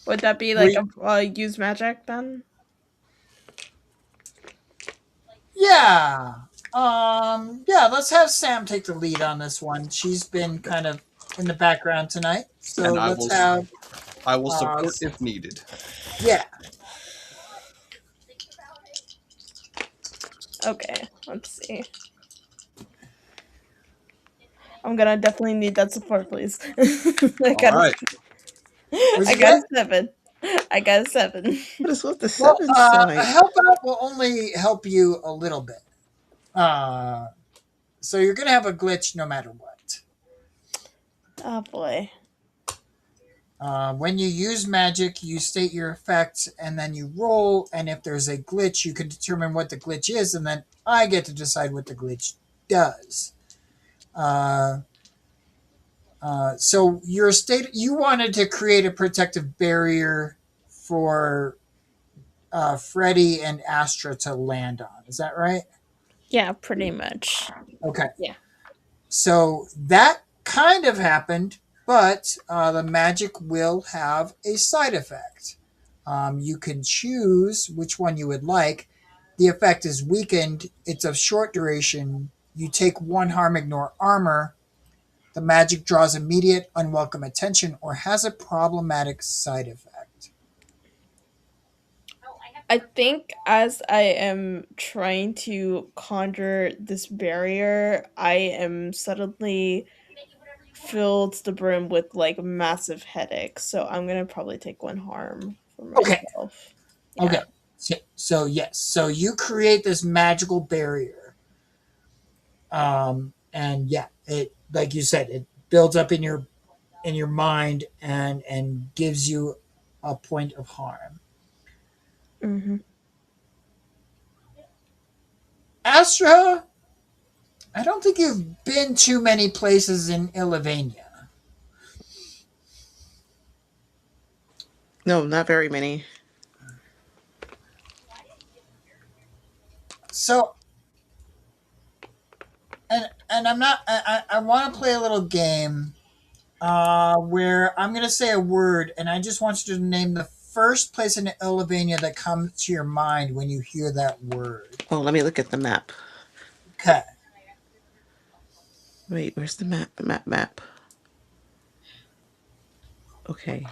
Would that be like We a use magic then? Yeah. Yeah, let's have Sam take the lead on this one. She's been kind of in the background tonight. So And let's have I will uh support if needed. yeah. Okay, let's see. I'm gonna definitely need that support, please. I All got right. What'd I you got get? a 7. I got a 7. What is with the Well, seven a sign? help out will only help you a little bit. Uh so you're gonna have a glitch no matter what. Oh boy. When you use magic, you state your effect and then you roll. And if there's a glitch, you can determine what the glitch is, and then I get to decide what the glitch does. Uh, So you wanted to create a protective barrier for Freddy and Astra to land on. Is that right? Yeah, pretty much. Okay. Yeah. So that kind of happened, but the magic will have a side effect. You can choose which one you would like. The effect is weakened. It's of short duration. You take one harm, ignore armor. The magic draws immediate, unwelcome attention or has a problematic side effect. I think as I am trying to conjure this barrier, I am suddenly filled to the brim with like massive headaches. So I'm gonna probably take one harm for Okay. myself. Yeah. Okay. So yes. So you create this magical barrier. And yeah, it like you said, it builds up in your mind and gives you a point of harm. Hmm. Astra, I don't think you've been too many places in Illavania. No, not very many. So and I'm not I want to play a little game where I'm going to say a word and I just want you to name the first place in Illavania that comes to your mind when you hear that word. Oh, let me look at the map. Okay. Wait, where's the map? Map. Okay.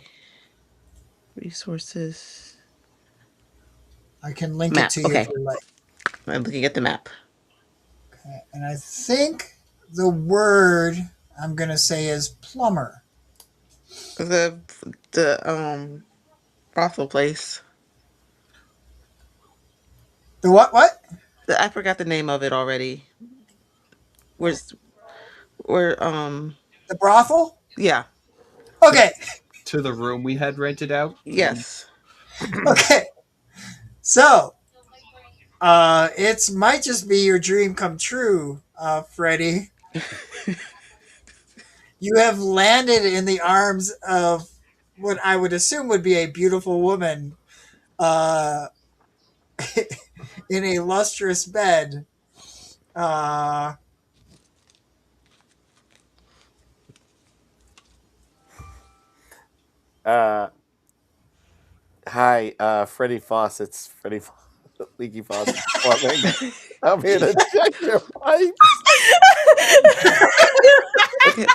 Resources. I can link it Map. to you if Okay. you like. I'm looking at the map. Okay. And I think the word I'm going to say is plumber. The brothel place. The what? I forgot the name of it already. Where's where The brothel? yeah. To Okay. to the room we had rented out. Yes. Okay. So, it's might just be your dream come true, Freddie. You have landed in the arms of what I would assume would be a beautiful woman, uh, in a lustrous bed. Uh, Uh, Hi, Freddie Faucet's Leaky Faucet's plumbing. I'm here to check your pipes. Okay.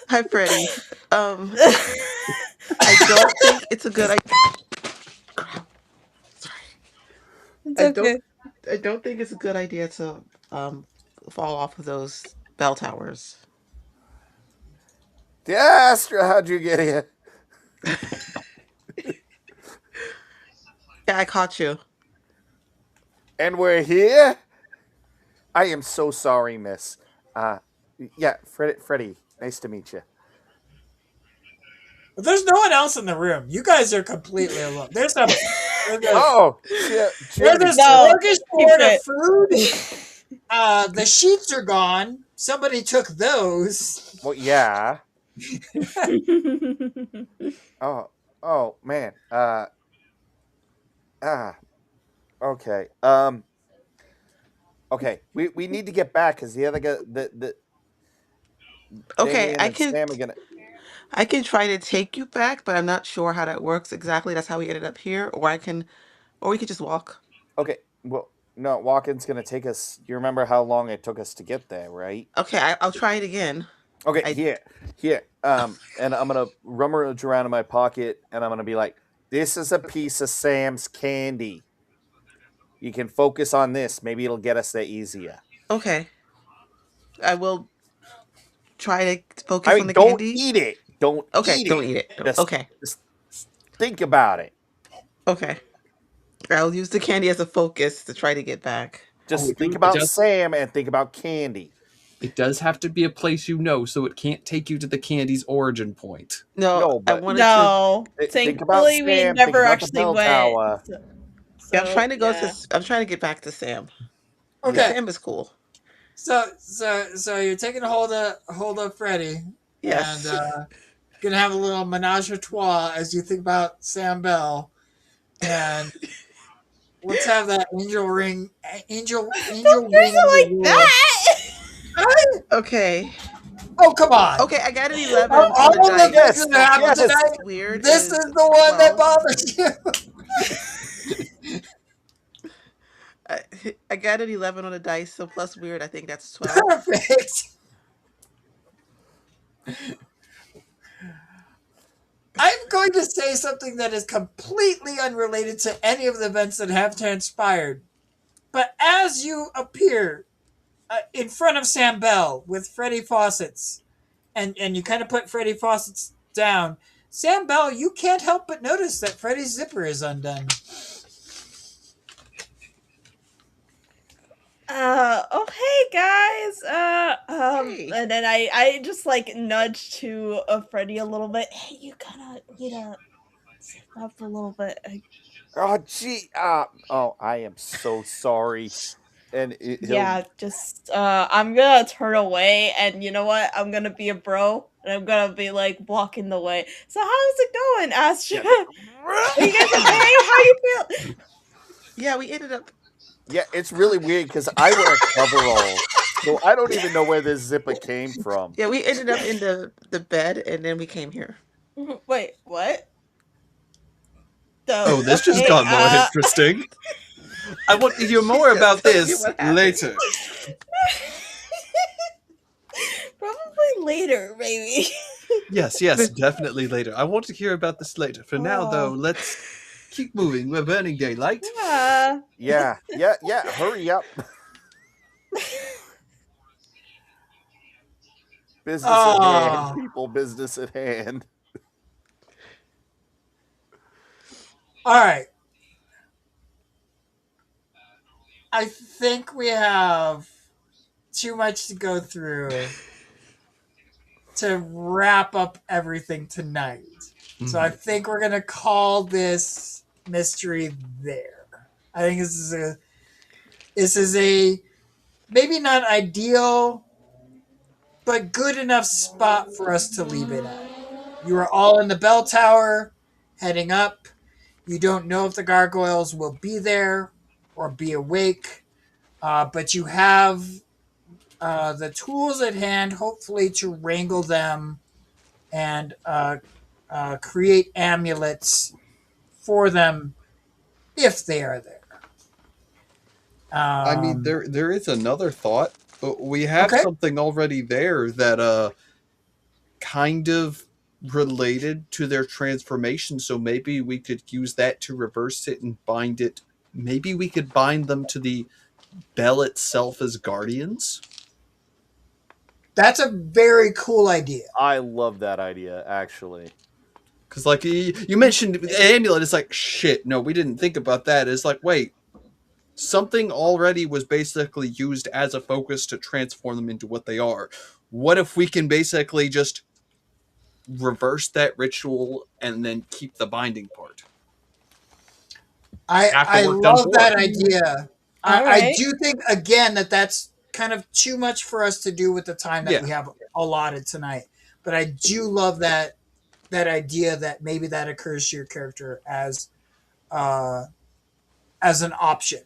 Hi, Freddie. Um, I don't think it's a good idea. Sorry. It's I don't. okay. I don't think it's a good idea to um fall off of those bell towers. Yeah, Astra, how'd you get here? Yeah, I caught you. And we're here? I am so sorry, miss. Uh, yeah, Freddie, nice to meet you. there's no one else in the room. You guys are completely alone. Oh, There's a Jiminy. No, keep smorgasbord of it. food. The sheets are gone. Somebody took those. Well, yeah. Oh, oh man. Ah, okay. Okay. We need to get back because the other guy, the Okay, Damien and Sam are gonna. I can try to take you back, but I'm not sure how that works exactly. That's how we ended up here, or we could just walk. Okay. Well, no, walking's gonna take us. You remember how long it took us to get there, right? Okay, I'll try it again. Okay, I here. And I'm gonna rummage around in my pocket, and I'm gonna be like, "This is a piece of Sam's candy. You can focus on this. Maybe it'll get us there easier." okay. I will try to I focus on mean, the don't candy. eat it. Don't Okay, eat don't it. eat it. Just, Okay, just think about it. okay. I'll use the candy as a focus to try to get back. Oh, Just think it about does. Sam and think about candy. It does have to be a place you know, so it can't take you to the candy's origin point. No, No, I but wanted to. No, think about thankfully we Sam. Think never about the actually bell went. tower. Yeah, I'm So trying to go to. yeah. I'm trying to get back to Sam because Yeah. Okay. Sam is cool. So you're taking hold of Freddy, and Yes. gonna have a little menage a trois as you think about Sam Bell, and let's have that angel Don't phrase wing it like reward. that. Okay. Oh, come on! Okay, I got an Of 11 on the all of the things dice. Yes, that So happened plus yes. tonight, weird this is is the one that 12. bothers you. I, I got an 11 on the dice, so plus weird, I think that's 12. Perfect. I'm going to say something that is completely unrelated to any of the events that have transpired. But as you appear in front of Sam Bell with Freddy Fawcett's, and you kind of put Freddy Fawcett's down, Sam Bell, you can't help but notice that Freddy's zipper is undone. Oh hey guys. Hey. And then I just like nudge to Freddy a little bit. Hey, you gotta need to zip up a little bit. Oh, gee. Oh, I am so sorry. And he'll. Yeah, just I'm gonna turn away, and you know what? I'm gonna be a bro, and I'm gonna be like blocking the way. So how's it going, Astra? Yeah. Are you guys okay? How you feel? Yeah, we ended up. Yeah, it's really weird because I wear coveralls, so I don't even know where this zipper came from. Yeah, we ended up in the bed, and then we came here. Wait, what? The Oh, this just okay, got more interesting. I want to hear She's more gonna about tell you this what happened. later. probably later, maybe. Yes, definitely later. I want to hear about this later. For now, though, Oh, let's keep moving. We're burning daylight. yeah. Yeah. Hurry up. Business at hand, Oh, people. Business at hand. all right. I think we have too much to go through to wrap up everything tonight. So I Mhm. think we're gonna call this mystery there. I think this is a maybe not ideal, but good enough spot for us to leave it at. You are all in the bell tower, heading up. You don't know if the gargoyles will be there or be awake, but you have the tools at hand, hopefully, to wrangle them and create amulets for them if they are there. I mean, Um, there is another thought. We have okay, something already there that kind of related to their transformation, so maybe we could use that to reverse it and bind it. Maybe we could bind them to the bell itself as guardians. that's a very cool idea. I love that idea, actually. Because, like, you mentioned the amulet, it's like, shit, no, we didn't think about that. It's like, wait, something already was basically used as a focus to transform them into what they are. What if we can basically just reverse that ritual and then keep the binding part? I Half the I work done love for that us. idea. All I right. do think again that that's kind of too much for us to do with the time that Yeah. we have allotted tonight. But I do love that idea that maybe that occurs to your character uh, as an option.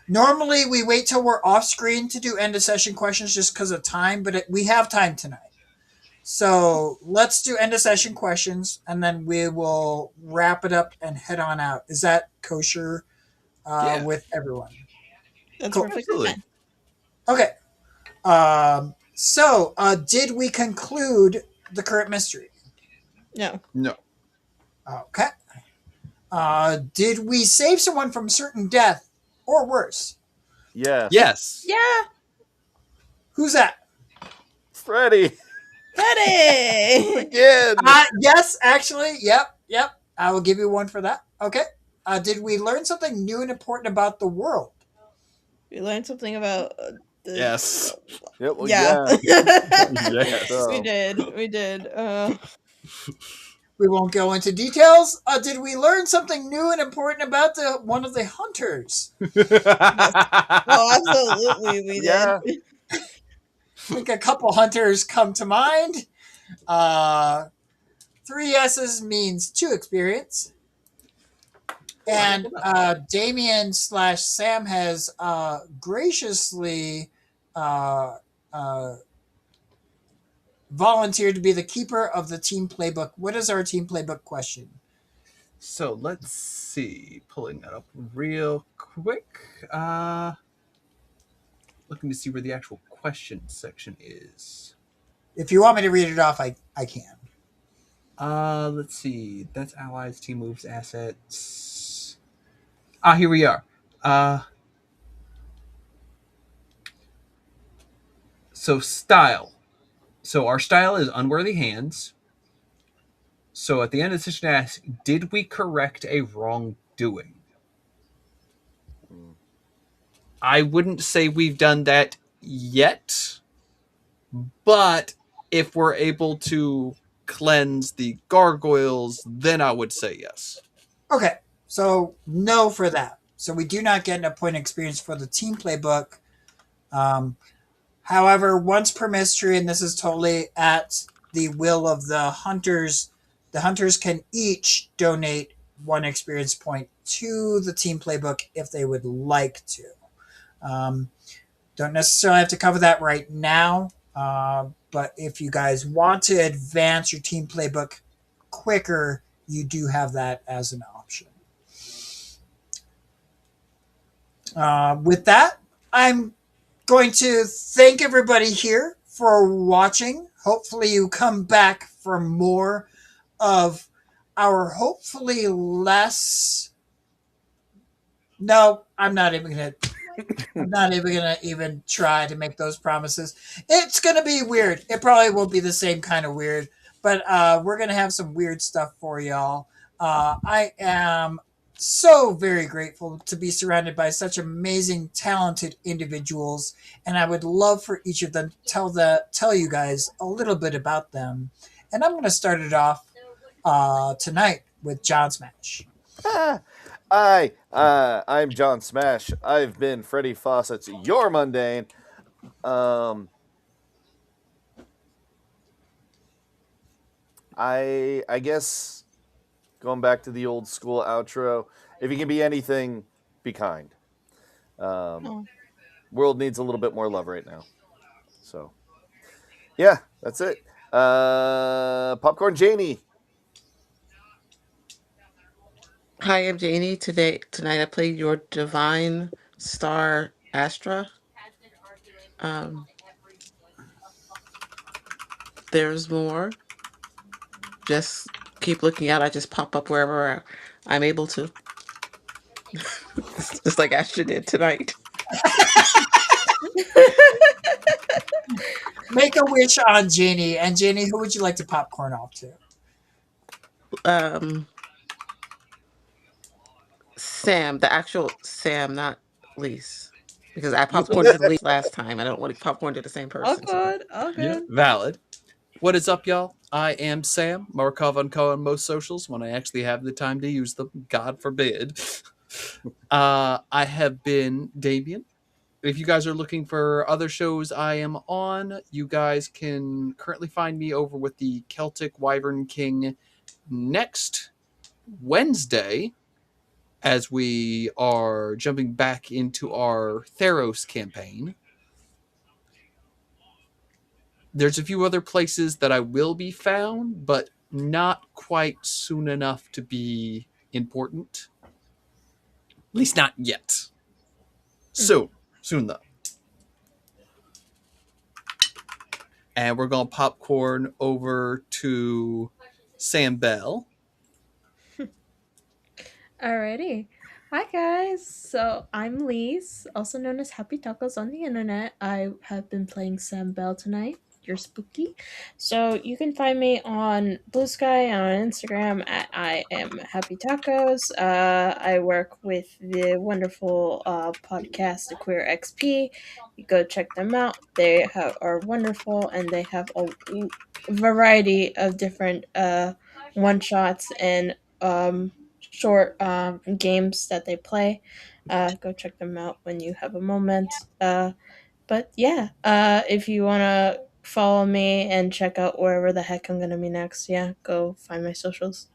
Normally, we wait till we're off screen to do end of session questions just because of time, but we have time tonight. So let's do end of session questions, and then we will wrap it up and head on out. Is that kosher Yeah, with everyone? That's Cool. perfectly absolutely. fine. Okay. Did we conclude the current mystery? No. No. Okay. Did we save someone from certain death or worse? Yes. Yes. Yeah, Who's that? Freddy. Freddy. Again. Yes, actually. Yep. I will give you one for that. Okay. Did we learn something new and important about the world? We learned something about the. Yes. Yeah, well, Yeah. yeah. Yes. we So, did. We did. We won't go into details. Did we learn something new and important about the one of the hunters? Yes. Oh, absolutely, we did. Yeah. I think a couple hunters come to mind. Uh, three S's means two experience. And Wonderful enough. Damien slash Sam has graciously uh, uh, volunteered to be the keeper of the team playbook. What is our team playbook question? So let's see. Pulling that up real quick. Looking to see where the actual question section is. If you want me to read it off, I can. Let's see. That's allies, team moves, assets. Here we are. Uh, so style. So our style is unworthy hands. So at the end of the session, ask, did we correct a wrongdoing? Mm. I wouldn't say we've done that yet, but if we're able to cleanse the gargoyles, then I would say yes. Okay, so no for that. So we do not get a point experience for the team playbook. Um, However, once per mystery, and this is totally at the will of the hunters can each donate one experience point to the team playbook if they would like to. Um, don't necessarily have to cover that right now, but if you guys want to advance your team playbook quicker, you do have that as an option. With that, I'm going to thank everybody here for watching. Hopefully, you come back for more of our hopefully less. No, I'm not even gonna. I'm not even gonna even try to make those promises. It's gonna be weird. It probably won't be the same kind of weird, but we're gonna have some weird stuff for y'all. I am so very grateful to be surrounded by such amazing, talented individuals, and I would love for each of them to tell you guys a little bit about them. And I'm gonna start it off tonight with John Smash. I'm John Smash. I've been Freddy Fawcett's Your Mundane. I guess going back to the old school outro, if you can be anything, be kind. Oh. World needs a little bit more love right now. So yeah, that's it. Popcorn Janie. Hi, I'm Janie. Tonight I played your divine star Astra. Um, there's more. Just keep looking out. I just pop up wherever I'm able to, just like Astra did tonight. Make a wish on Janie, and Janie, who would you like to popcorn off to? um, Sam, the actual Sam, not Lise, because I popcorned to Lise last time. I don't want to popcorn to the same All person. So good, all Yeah, good. valid. What is up, y'all? I am Sam, Markov on Co on most socials when I actually have the time to use them. God forbid. I have been Damien. If you guys are looking for other shows I am on, you guys can currently find me over with the Celtic Wyvern King next Wednesday as we are jumping back into our Theros campaign. There's a few other places that I will be found, but not quite soon enough to be important. At least not yet. Mhm. Soon though. And we're going to popcorn over to Sam Bell. Alrighty. Hi guys. So I'm Lise, also known as Happy Tacos on the internet. I have been playing Sam Bell tonight. You're spooky. So you can find me on Blue Sky on Instagram at I am Happy Tacos. I work with the wonderful podcast The Queer XP. You go check them out. Are wonderful and they have a variety of different one shots and short games that they play. Go check them out when you have a moment. But yeah, if you want to follow me and check out wherever the heck I'm going to be next, yeah, go find my socials.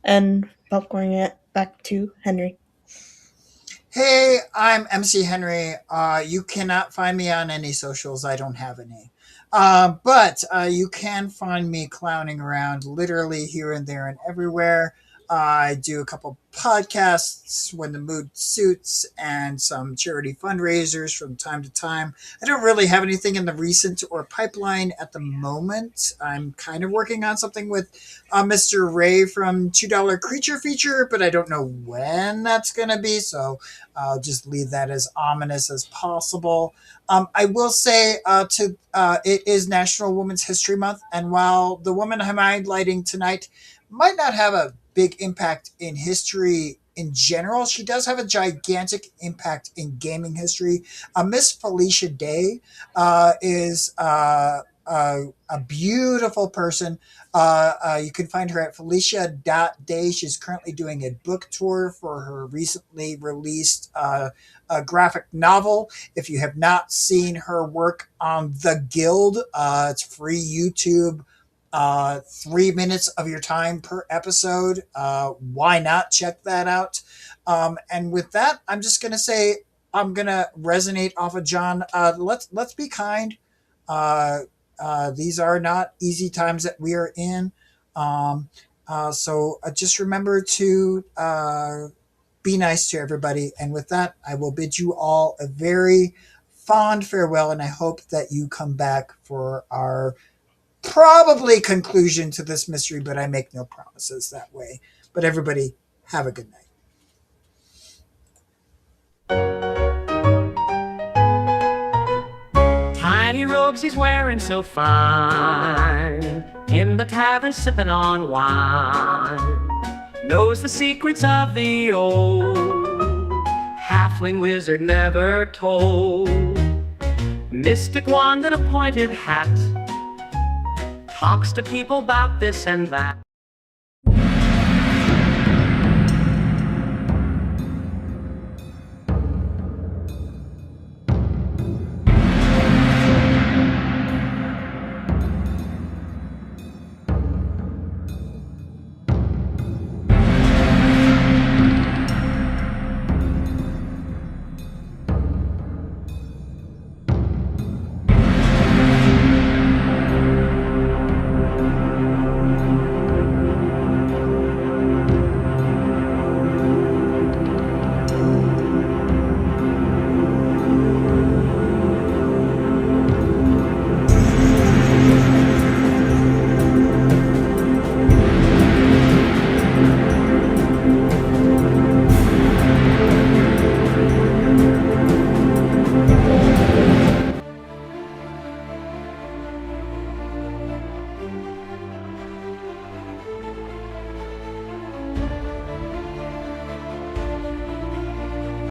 And popcorning it back to Henry. Hey, I'm MC Henry. You cannot find me on any socials. I don't have any. But you can find me clowning around literally here and there and everywhere. I do a couple podcasts when the mood suits and some charity fundraisers from time to time. I don't really have anything in the recent or pipeline at the moment. I'm kind of working on something with Mr. Ray from $2 Creature Feature, but I don't know when that's going to be. So I'll just leave that as ominous as possible. I will say it is National Women's History Month, and while the woman I'm highlighting tonight might not have a big impact in history in general, she does have a gigantic impact in gaming history. Miss Felicia Day is a beautiful person. You can find her at felicia.day. She's currently doing a book tour for her recently released a graphic novel. If you have not seen her work on The Guild, it's free YouTube. 3 minutes of your time per episode. Why not check that out? And with that, I'm just gonna say I'm gonna resonate off of John. Let's be kind. Uh, these are not easy times that we are in. So just remember to be nice to everybody. And with that, I will bid you all a very fond farewell. And I hope that you come back for our probably conclusion to this mystery, but I make no promises that way. But everybody, have a good night. Tiny robes he's wearing so fine, in the tavern sipping on wine. Knows the secrets of the old halfling wizard never told. Mystic wand and a pointed hat, talks to people about this and that.